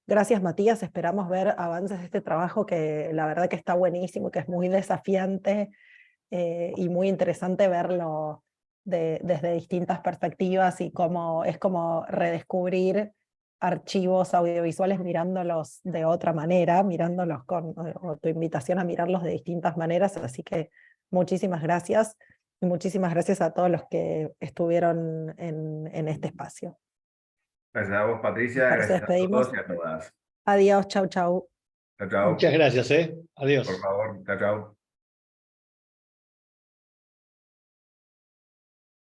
[SPEAKER 3] Gracias, Matías. Esperamos ver avances de este trabajo que la verdad que está buenísimo, que es muy desafiante y muy interesante verlo desde distintas perspectivas, y cómo es como redescubrir archivos audiovisuales mirándolos de otra manera, mirándolos o tu invitación a mirarlos de distintas maneras. Así que muchísimas gracias, y muchísimas gracias a todos los que estuvieron en este espacio.
[SPEAKER 2] Gracias a vos, Patricia,
[SPEAKER 3] Nos
[SPEAKER 2] gracias a
[SPEAKER 3] despedimos.
[SPEAKER 2] todos y a todas.
[SPEAKER 3] Adiós, chau, chau.
[SPEAKER 2] Chao, chao.
[SPEAKER 4] Muchas gracias, ¿eh? Adiós.
[SPEAKER 2] Por favor, chao, chao.